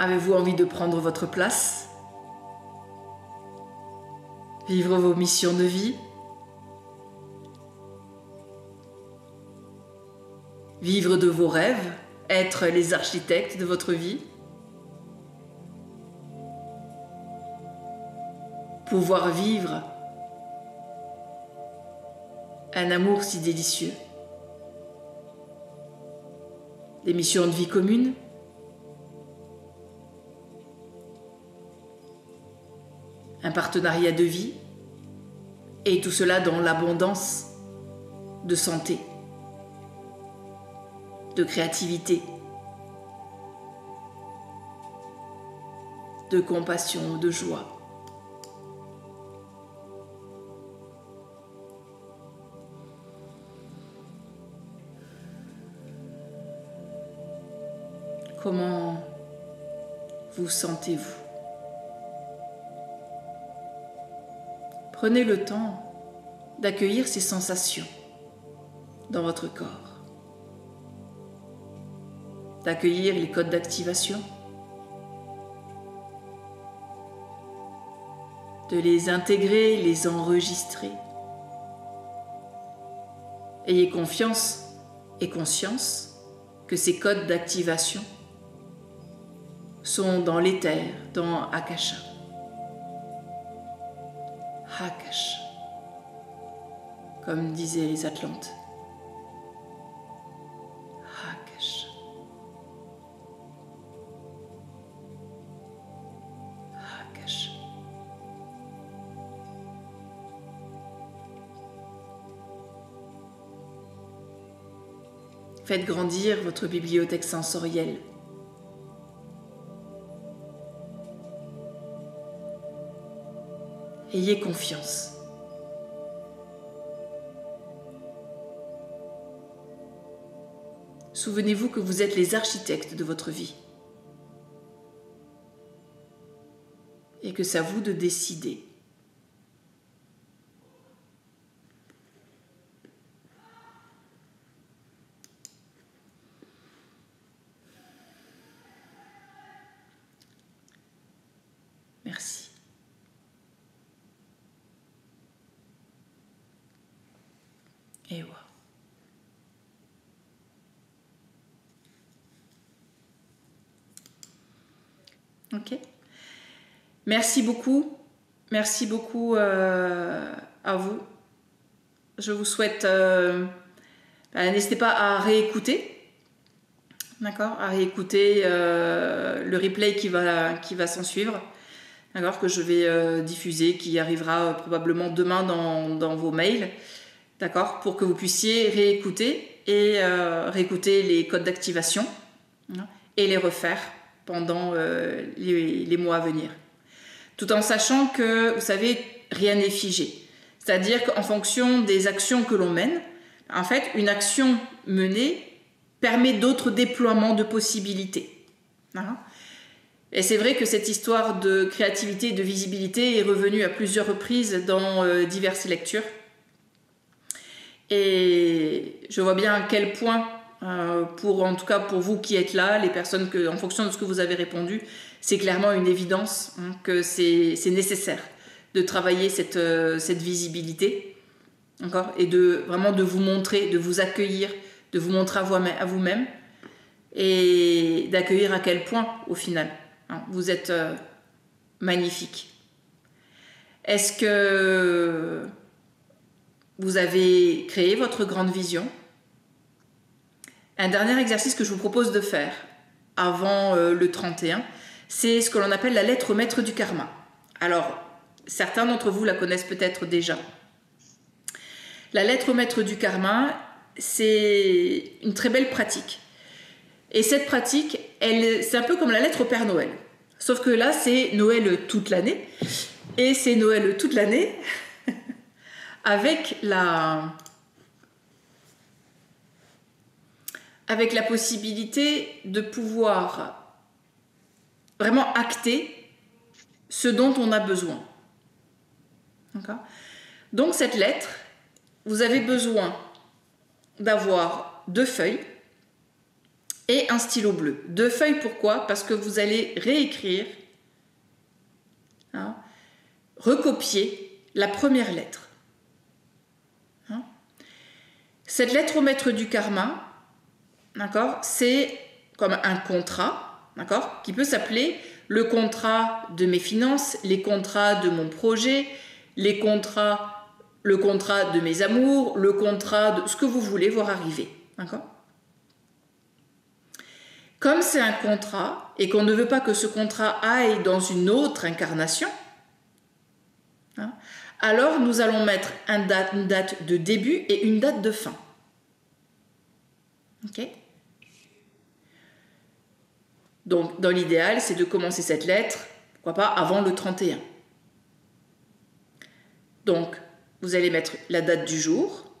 Avez-vous envie de prendre votre place? Vivre vos missions de vie? Vivre de vos rêves? Être les architectes de votre vie? Pouvoir vivre un amour si délicieux? Des missions de vie communes? Un partenariat de vie? Et tout cela dans l'abondance de santé, de créativité, de compassion, de joie. Comment vous sentez-vous? Prenez le temps d'accueillir ces sensations dans votre corps, d'accueillir les codes d'activation, de les intégrer, les enregistrer. Ayez confiance et conscience que ces codes d'activation sont dans l'éther, dans Akasha. Akasha, comme disaient les Atlantes. Akasha. Akasha. Faites grandir votre bibliothèque sensorielle. Ayez confiance. Souvenez-vous que vous êtes les architectes de votre vie et que c'est à vous de décider. Et voilà. Ok. Merci beaucoup. Merci beaucoup à vous. Je vous souhaite... n'hésitez pas à réécouter. D'accord, à réécouter le replay qui va s'en suivre. D'accord, que je vais diffuser, qui arrivera probablement demain dans vos mails. D'accord, pour que vous puissiez réécouter et réécouter les codes d'activation et les refaire pendant les mois à venir. Tout en sachant que, vous savez, rien n'est figé. C'est-à-dire qu'en fonction des actions que l'on mène, en fait, une action menée permet d'autres déploiements de possibilités. Et c'est vrai que cette histoire de créativité et de visibilité est revenue à plusieurs reprises dans diverses lectures. Et je vois bien à quel point, en tout cas pour vous qui êtes là, les personnes en fonction de ce que vous avez répondu, c'est clairement une évidence que c'est nécessaire de travailler cette visibilité, et vraiment de vous montrer, de vous accueillir, de vous montrer à vous-même et d'accueillir à quel point, au final, vous êtes magnifique. Est-ce que vous avez créé votre grande vision? Un dernier exercice que je vous propose de faire avant le 31, c'est ce que l'on appelle la lettre maître du karma. Alors, certains d'entre vous la connaissent peut-être déjà. La lettre maître du karma, c'est une très belle pratique. Et cette pratique, c'est un peu comme la lettre au Père Noël. Sauf que là, c'est Noël toute l'année. Et c'est Noël toute l'année avec la possibilité de pouvoir vraiment acter ce dont on a besoin. D'accord ? Donc cette lettre, vous avez besoin d'avoir 2 feuilles et un stylo bleu. 2 feuilles, pourquoi ? Parce que vous allez réécrire, recopier la première lettre. Cette lettre au maître du karma, d'accord, c'est comme un contrat, d'accord, qui peut s'appeler le contrat de mes finances, les contrats de mon projet, le contrat de mes amours, le contrat de ce que vous voulez voir arriver, d'accord. Comme c'est un contrat et qu'on ne veut pas que ce contrat aille dans une autre incarnation, alors nous allons mettre une date de début et une date de fin. Ok ? Donc, dans l'idéal, c'est de commencer cette lettre, pourquoi pas, avant le 31. Donc, vous allez mettre la date du jour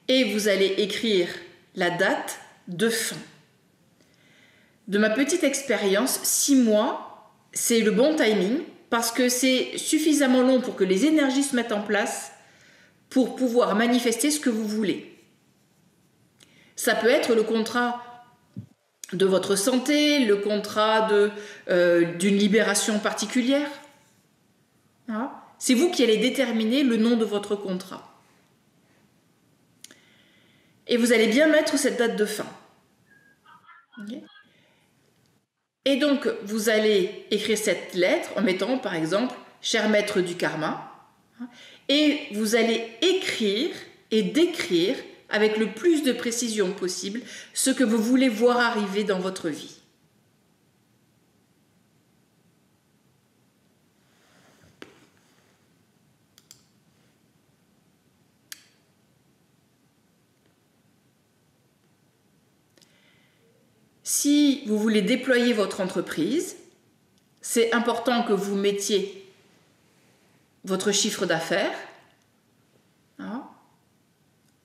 et vous allez écrire la date de fin. De ma petite expérience, 6 mois, c'est le bon timing parce que c'est suffisamment long pour que les énergies se mettent en place pour pouvoir manifester ce que vous voulez. Ça peut être le contrat de votre santé, le contrat d'une libération particulière. C'est vous qui allez déterminer le nom de votre contrat. Et vous allez bien mettre cette date de fin. Okay. Et donc, vous allez écrire cette lettre en mettant, par exemple, « Cher maître du karma », et vous allez écrire et décrire avec le plus de précision possible ce que vous voulez voir arriver dans votre vie. Si vous voulez déployer votre entreprise, c'est important que vous mettiez votre chiffre d'affaires,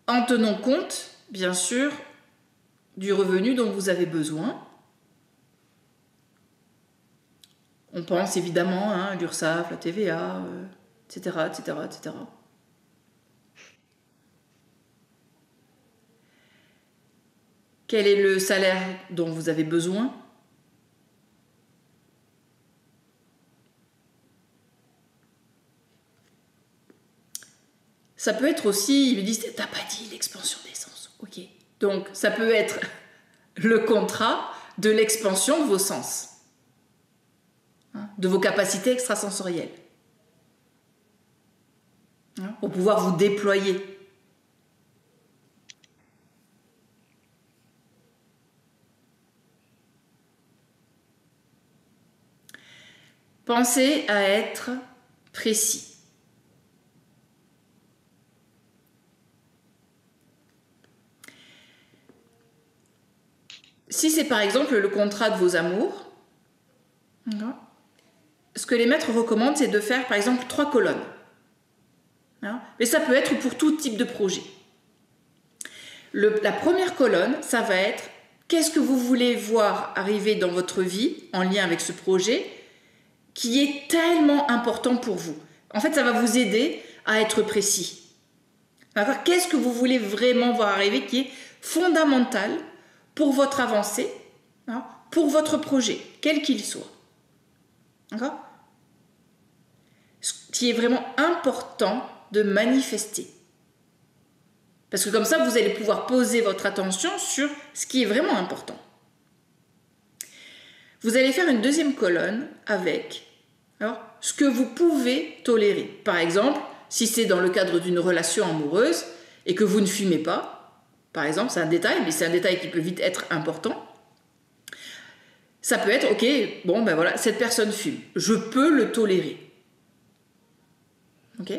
en tenant compte, bien sûr, du revenu dont vous avez besoin. On pense évidemment à l'URSSAF, la TVA, etc., etc., etc. Quel est le salaire dont vous avez besoin ? ça peut être aussi, ils me disent, t'as pas dit l'expansion des sens. Ok. Donc, ça peut être le contrat de l'expansion de vos sens, hein, de vos capacités extrasensorielles, hein, pour pouvoir vous déployer. Pensez à être précis. Si c'est par exemple le contrat de vos amours, ce que les maîtres recommandent, c'est de faire par exemple 3 colonnes. Mais ça peut être pour tout type de projet. La première colonne, ça va être qu'est-ce que vous voulez voir arriver dans votre vie en lien avec ce projet qui est tellement important pour vous. En fait, ça va vous aider à être précis. Qu'est-ce que vous voulez vraiment voir arriver qui est fondamental pour votre avancée, hein, pour votre projet, quel qu'il soit. D'accord ? Ce qui est vraiment important de manifester. Parce que comme ça, vous allez pouvoir poser votre attention sur ce qui est vraiment important. Vous allez faire une deuxième colonne avec ce que vous pouvez tolérer. Par exemple, si c'est dans le cadre d'une relation amoureuse et que vous ne fumez pas, par exemple, c'est un détail, mais c'est un détail qui peut vite être important. Ça peut être, ok, bon ben voilà, cette personne fume, je peux le tolérer. Ok ?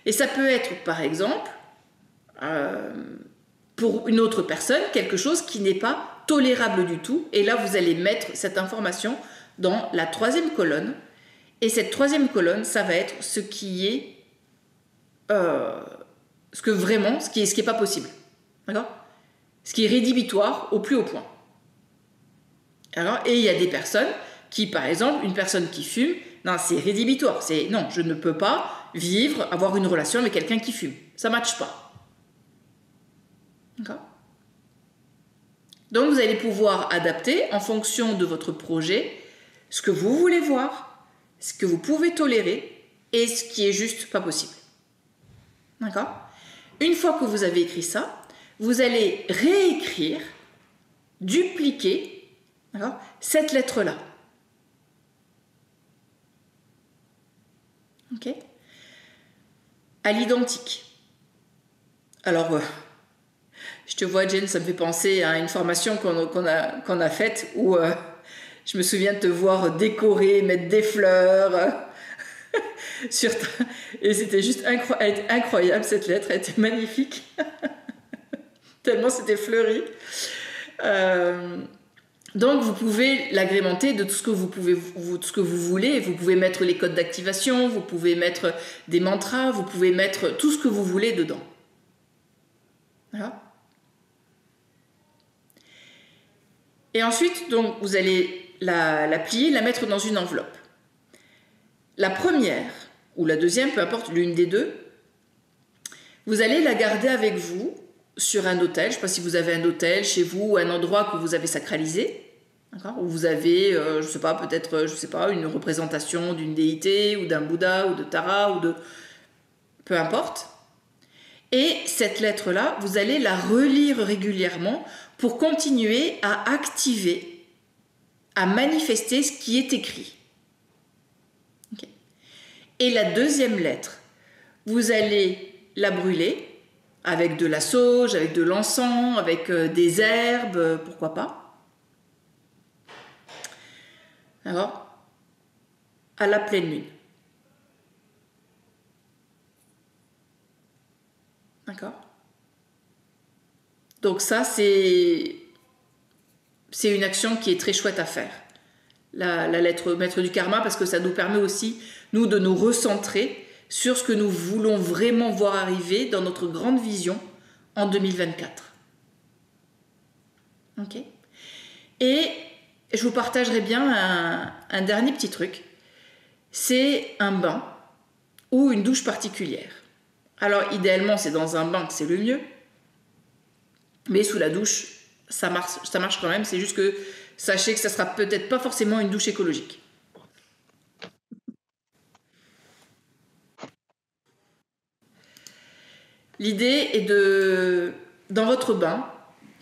Et ça peut être, par exemple, pour une autre personne, quelque chose qui n'est pas tolérable du tout. Et là, vous allez mettre cette information dans la troisième colonne. Et cette troisième colonne, ça va être ce qui est ce qui est pas possible. D'accord ? Ce qui est rédhibitoire au plus haut point. Alors, et il y a des personnes qui, par exemple, une personne qui fume, non, c'est rédhibitoire. C'est non, je ne peux pas avoir une relation avec quelqu'un qui fume. Ça ne matche pas. D'accord ? Donc, vous allez pouvoir adapter en fonction de votre projet ce que vous voulez voir, ce que vous pouvez tolérer et ce qui est juste pas possible. D'accord ? Une fois que vous avez écrit ça, vous allez réécrire, dupliquer, cette lettre-là. Ok ? À l'identique. Alors, je te vois, Jen, ça me fait penser à une formation qu'on a faite où je me souviens de te voir décorer, mettre des fleurs et c'était juste incroyable cette lettre, elle était magnifique. Tellement c'était fleuri. Donc vous pouvez l'agrémenter de tout ce que ce que vous voulez. Vous pouvez mettre les codes d'activation, vous pouvez mettre des mantras, vous pouvez mettre tout ce que vous voulez dedans. Voilà. Et ensuite, donc, vous allez la plier, la mettre dans une enveloppe. La première, ou la deuxième, peu importe, l'une des deux, vous allez la garder avec vous sur un autel. Je ne sais pas si vous avez un autel chez vous ou un endroit que vous avez sacralisé, où vous avez, je ne sais pas, peut-être, une représentation d'une déité ou d'un Bouddha ou de Tara ou de... peu importe. Et cette lettre-là, vous allez la relire régulièrement pour continuer à activer, à manifester ce qui est écrit. Okay. Et la deuxième lettre, vous allez la brûler avec de la sauge, avec de l'encens, avec des herbes, pourquoi pas. Alors, à la pleine lune. D'accord ? Donc ça, c'est une action qui est très chouette à faire. La lettre maître du karma, parce que ça nous permet aussi, nous, de nous recentrer sur ce que nous voulons vraiment voir arriver dans notre grande vision en 2024. Ok ? Et je vous partagerai bien un dernier petit truc. C'est un bain ou une douche particulière. Alors, idéalement, c'est dans un bain que c'est le mieux. Mais sous la douche, ça marche quand même. C'est juste que sachez que ça sera peut-être pas forcément une douche écologique. l'idée est de, dans votre bain,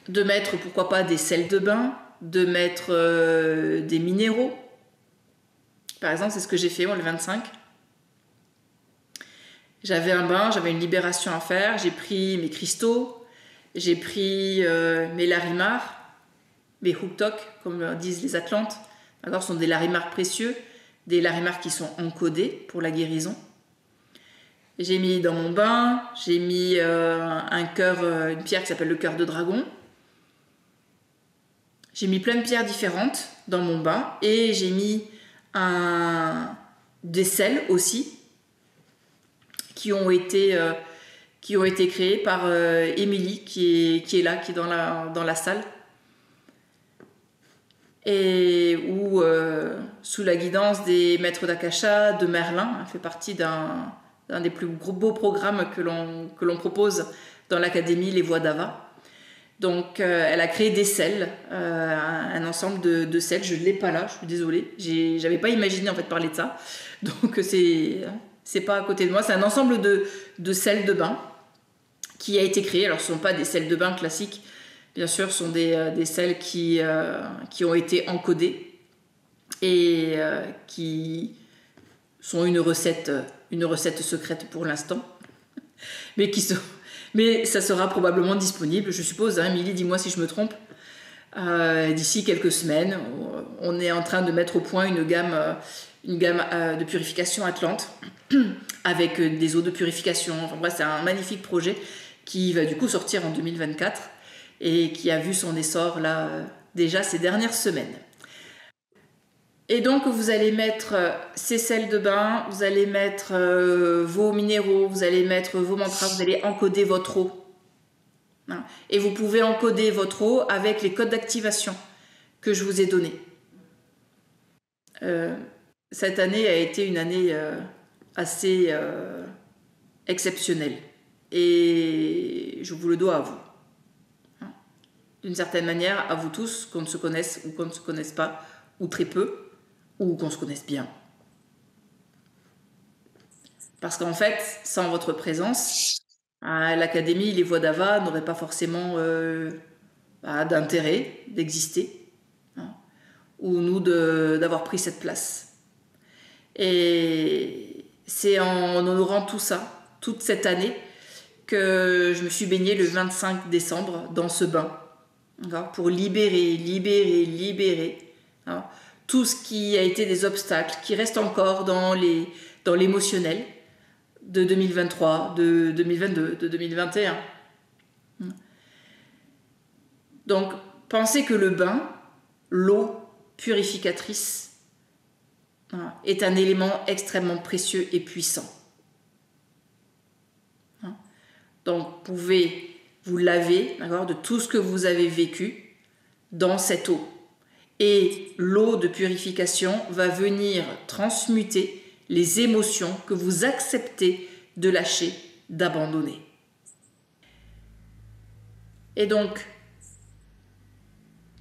de mettre pourquoi pas des sels de bain, de mettre des minéraux. Par exemple, c'est ce que j'ai fait moi le 25. J'avais un bain, j'avais une libération à faire, j'ai pris mes cristaux, j'ai pris mes larimars, mes hooktok, comme disent les Atlantes. Ce sont des larimars précieux, des larimars qui sont encodés pour la guérison. J'ai mis dans mon bain, j'ai mis un cœur, une pierre qui s'appelle le cœur de dragon. J'ai mis plein de pierres différentes dans mon bain et j'ai mis des sels aussi qui ont été créés par Émilie qui est là, qui est dans la salle. Et où, sous la guidance des maîtres d'Akasha, de Merlin, elle fait partie d'un des plus beaux programmes que l'on propose dans l'académie Les Voies d'Ava. Donc elle a créé des sels, un ensemble de sels. Je ne l'ai pas là, je suis désolée. J'avais pas imaginé en fait parler de ça. Donc c'est pas à côté de moi. C'est un ensemble de sels de bain qui a été créé. Alors ce ne sont pas des sels de bain classiques. Bien sûr, ce sont des sels qui ont été encodés et qui sont une recette secrète pour l'instant, mais ça sera probablement disponible, je suppose. Émilie, dis-moi si je me trompe. D'ici quelques semaines, on est en train de mettre au point une gamme de purification Atlante avec des eaux de purification. Enfin bref, c'est un magnifique projet qui va du coup sortir en 2024 et qui a vu son essor là déjà ces dernières semaines. Et donc vous allez mettre ces sels de bain, vous allez mettre vos minéraux, vous allez mettre vos mantras, vous allez encoder votre eau. Et vous pouvez encoder votre eau avec les codes d'activation que je vous ai donnés. Cette année a été une année assez exceptionnelle. Et je vous le dois à vous. D'une certaine manière, à vous tous, qu'on ne se connaisse ou qu'on ne se connaisse pas, ou très peu, ou qu'on se connaisse bien. Parce qu'en fait, sans votre présence, l'académie Les Voies d'Ava n'aurait pas forcément d'intérêt d'exister, ou nous d'avoir pris cette place. Et c'est en honorant tout ça, toute cette année, que je me suis baignée le 25 décembre dans ce bain, pour libérer tout ce qui a été des obstacles, qui restent encore dans l'émotionnel de 2023, de 2022, de 2021. Donc, pensez que le bain, l'eau purificatrice, est un élément extrêmement précieux et puissant. Donc, vous pouvez vous laver de tout ce que vous avez vécu dans cette eau. Et l'eau de purification va venir transmuter les émotions que vous acceptez de lâcher, d'abandonner. Et donc,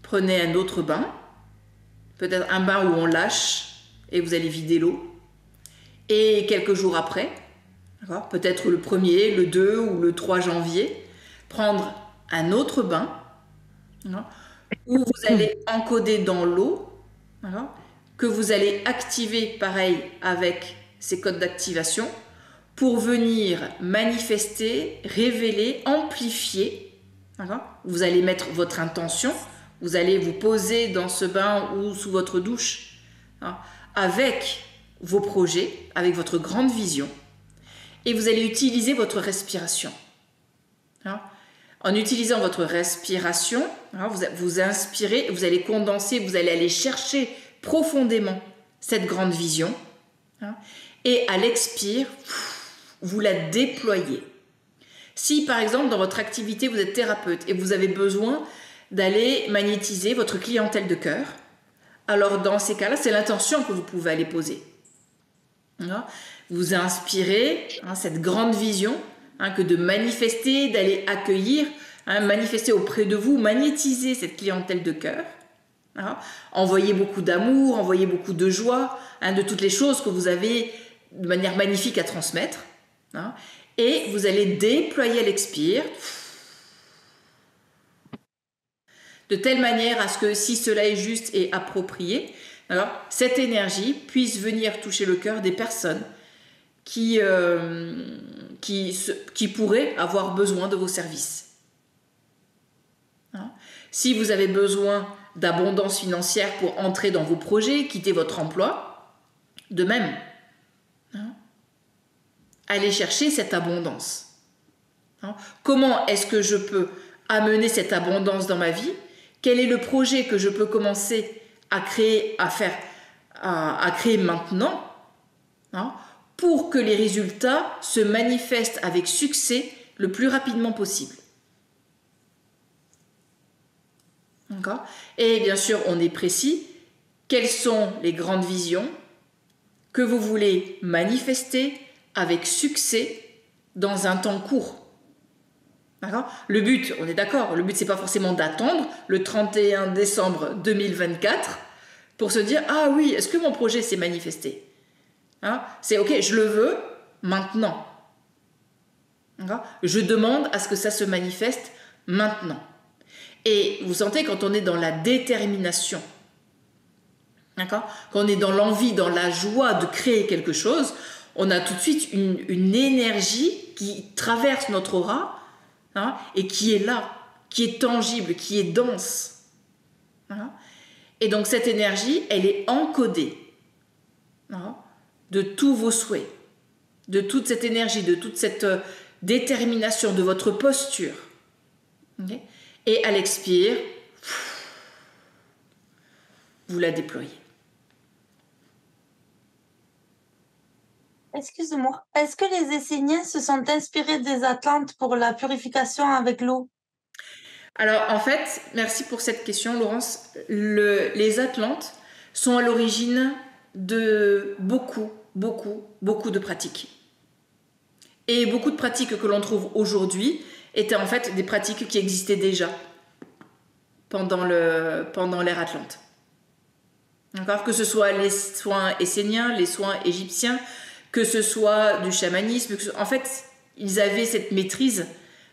prenez un autre bain, peut-être un bain où on lâche et vous allez vider l'eau. Et quelques jours après, peut-être le 1er, le 2 ou le 3 janvier, prendre un autre bain où vous allez encoder dans l'eau, que vous allez activer pareil avec ces codes d'activation pour venir manifester, révéler, amplifier. Vous allez mettre votre intention, vous allez vous poser dans ce bain ou sous votre douche avec vos projets, avec votre grande vision, et vous allez utiliser votre respiration. En utilisant votre respiration, vous inspirez, vous allez condenser, vous allez aller chercher profondément cette grande vision, et à l'expire, vous la déployez. Si par exemple dans votre activité vous êtes thérapeute et vous avez besoin d'aller magnétiser votre clientèle de cœur, alors dans ces cas-là, c'est l'intention que vous pouvez aller poser. Vous inspirez cette grande vision, que de manifester, d'aller accueillir, manifester auprès de vous, magnétiser cette clientèle de cœur, envoyer beaucoup d'amour, envoyer beaucoup de joie, de toutes les choses que vous avez de manière magnifique à transmettre, Et vous allez déployer à l'expire de telle manière à ce que si cela est juste et approprié, alors cette énergie puisse venir toucher le cœur des personnes qui pourraient avoir besoin de vos services. Hein? Si vous avez besoin d'abondance financière pour entrer dans vos projets, quitter votre emploi, de même, hein, allez chercher cette abondance. Hein? Comment est-ce que je peux amener cette abondance dans ma vie? Quel est le projet que je peux commencer à créer, à créer maintenant, hein, pour que les résultats se manifestent avec succès le plus rapidement possible. D'accord? Et bien sûr, on est précis. Quelles sont les grandes visions que vous voulez manifester avec succès dans un temps court? D'accord? Le but, on est d'accord, le but c'est pas forcément d'attendre le 31 décembre 2024 pour se dire ah oui, est-ce que mon projet s'est manifesté? Hein? C'est ok, je le veux maintenant. D'accord? Je demande à ce que ça se manifeste maintenant. Et vous sentez quand on est dans la détermination, d'accord? Quand on est dans l'envie, dans la joie de créer quelque chose, on a tout de suite une énergie qui traverse notre aura, hein, et qui est là, qui est tangible, qui est dense. Hein? Et donc cette énergie, elle est encodée, hein, de tous vos souhaits, de toute cette énergie, de toute cette détermination, de votre posture. Okay? Et à l'expire, vous la déployez. Excuse-moi, est-ce que les Esséniens se sont inspirés des Atlantes pour la purification avec l'eau? Alors en fait, merci pour cette question Laurence. Les Atlantes sont à l'origine de beaucoup de pratiques. Et beaucoup de pratiques que l'on trouve aujourd'hui étaient en fait des pratiques qui existaient déjà pendant l'ère Atlante. D'accord? Que ce soit les soins esséniens, les soins égyptiens, que ce soit du chamanisme, en fait, ils avaient cette maîtrise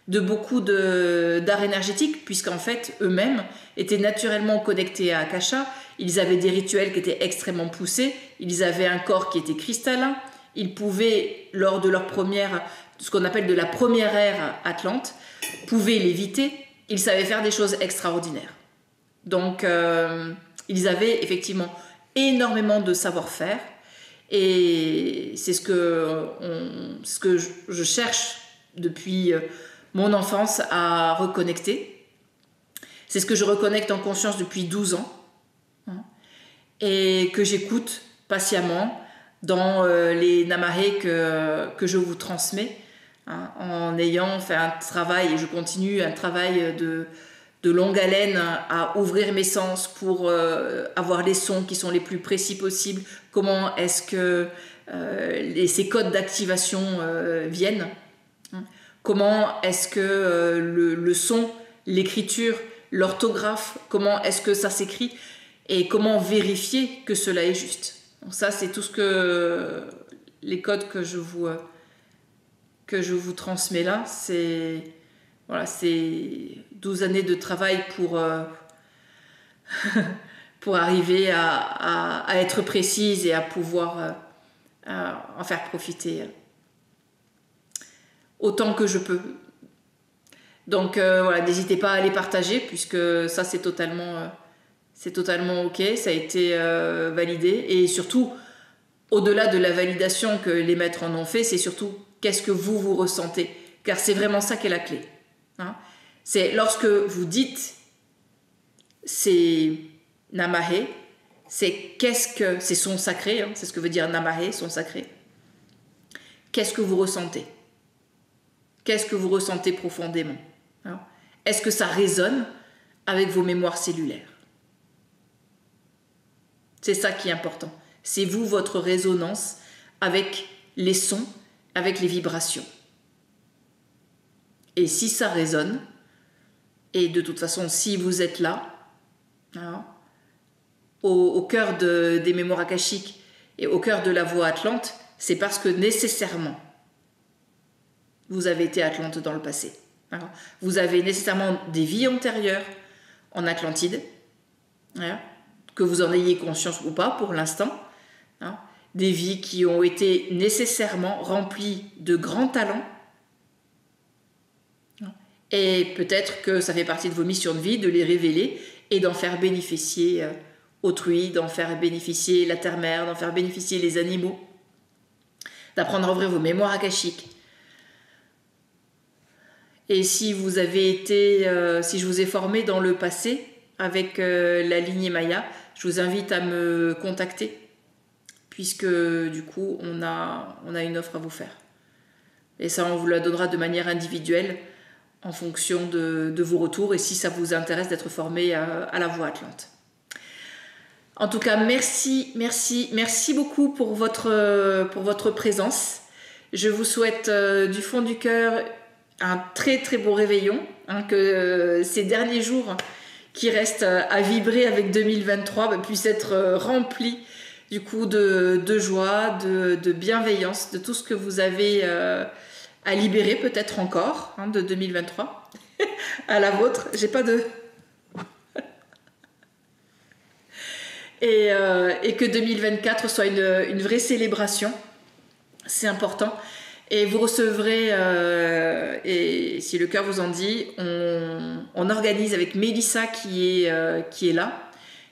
de beaucoup d'art énergétique, puisqu'en fait, eux-mêmes étaient naturellement connectés à Akasha. Ils avaient des rituels qui étaient extrêmement poussés, ils avaient un corps qui était cristallin, ils pouvaient, lors de leur ce qu'on appelle de la première ère Atlante, pouvaient léviter, ils savaient faire des choses extraordinaires. Donc, ils avaient effectivement énormément de savoir-faire, et c'est ce que je cherche depuis mon enfance à reconnecter. C'est ce que je reconnecte en conscience depuis 12 ans, hein, et que j'écoute patiemment dans les namahés que je vous transmets, hein, en ayant fait un travail, et je continue un travail de longue haleine à ouvrir mes sens pour avoir les sons qui sont les plus précis possibles. Comment est-ce que ces codes d'activation viennent, hein? Comment est-ce que le son, l'écriture, l'orthographe, comment est-ce que ça s'écrit et comment vérifier que cela est juste. Donc ça, c'est tout les codes que je vous transmets là. C'est 12 années de travail pour arriver à être précise et à pouvoir en faire profiter autant que je peux. Donc n'hésitez pas à les partager, puisque ça c'est totalement ok, ça a été validé. Et surtout, au-delà de la validation que les maîtres en ont fait, c'est surtout qu'est-ce que vous ressentez, car c'est vraiment ça qui est la clé. Hein? C'est lorsque vous dites c'est Namahé, c'est son sacré, hein, c'est ce que veut dire Namahé, son sacré. Qu'est-ce que vous ressentez? Qu'est-ce que vous ressentez profondément? Hein? Est-ce que ça résonne avec vos mémoires cellulaires? C'est ça qui est important. C'est vous, votre résonance avec les sons, avec les vibrations. Et si ça résonne, et de toute façon, si vous êtes là, hein, au cœur des mémoires akashiques et au cœur de la voie atlante, c'est parce que nécessairement, vous avez été Atlante dans le passé. Voilà. Vous avez nécessairement des vies antérieures en Atlantide, voilà, que vous en ayez conscience ou pas pour l'instant. Hein. Des vies qui ont été nécessairement remplies de grands talents. Et peut-être que ça fait partie de vos missions de vie de les révéler et d'en faire bénéficier autrui, d'en faire bénéficier la terre-mère, d'en faire bénéficier les animaux, d'apprendre à ouvrir vos mémoires akashiques. Et si vous avez été, si je vous ai formé dans le passé avec la lignée Maya, je vous invite à me contacter, puisque du coup on a une offre à vous faire. Et ça, on vous la donnera de manière individuelle en fonction de vos retours et si ça vous intéresse d'être formé à la Voie Atlante. En tout cas, merci beaucoup pour votre présence. Je vous souhaite du fond du cœur un très très beau réveillon, hein, que ces derniers jours qui restent à vibrer avec 2023 puissent être remplis du coup de joie, de bienveillance, de tout ce que vous avez à libérer peut-être encore, hein, de 2023 à la vôtre. J'ai pas de... et que 2024 soit une vraie célébration, c'est important. Et vous recevrez, et si le cœur vous en dit, on organise avec Mélissa qui est là.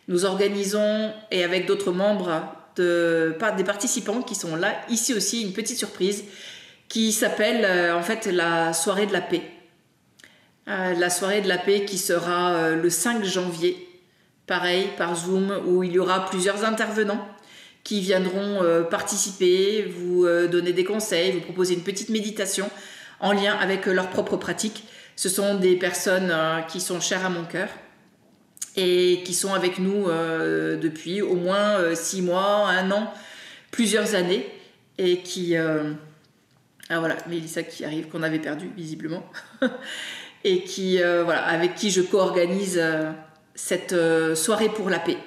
Nous organisons, et avec d'autres membres, des participants qui sont là, ici aussi, une petite surprise qui s'appelle en fait la soirée de la paix. La soirée de la paix qui sera le 5 janvier, pareil, par Zoom, où il y aura plusieurs intervenants qui viendront participer, vous donner des conseils, vous proposer une petite méditation en lien avec leur propre pratique. Ce sont des personnes qui sont chères à mon cœur et qui sont avec nous depuis au moins 6 mois, 1 an, plusieurs années, et qui... Ah voilà, Mélissa qui arrive, qu'on avait perdu visiblement, et qui, voilà, avec qui je co-organise cette soirée pour la paix.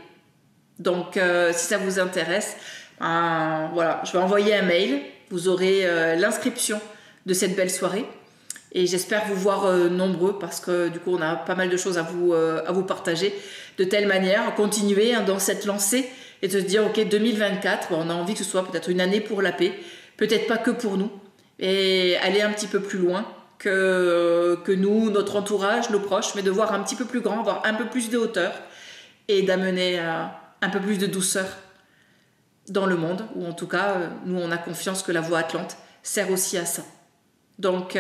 Donc, si ça vous intéresse, voilà, je vais envoyer un mail. Vous aurez l'inscription de cette belle soirée. Et j'espère vous voir nombreux parce que du coup, on a pas mal de choses à vous partager. De telle manière, continuer dans cette lancée et de se dire, ok, 2024, on a envie que ce soit peut-être une année pour la paix. Peut-être pas que pour nous. Et aller un petit peu plus loin que nous, notre entourage, nos proches, mais de voir un petit peu plus grand, avoir un peu plus de hauteur et d'amener... un peu plus de douceur dans le monde, ou en tout cas, nous, on a confiance que la Voie Atlante sert aussi à ça. Donc,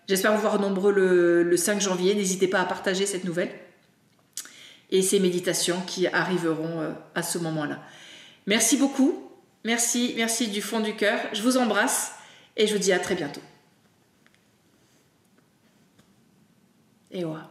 j'espère vous voir nombreux le 5 janvier. N'hésitez pas à partager cette nouvelle et ces méditations qui arriveront à ce moment-là. Merci beaucoup. Merci du fond du cœur. Je vous embrasse et je vous dis à très bientôt. Et voilà.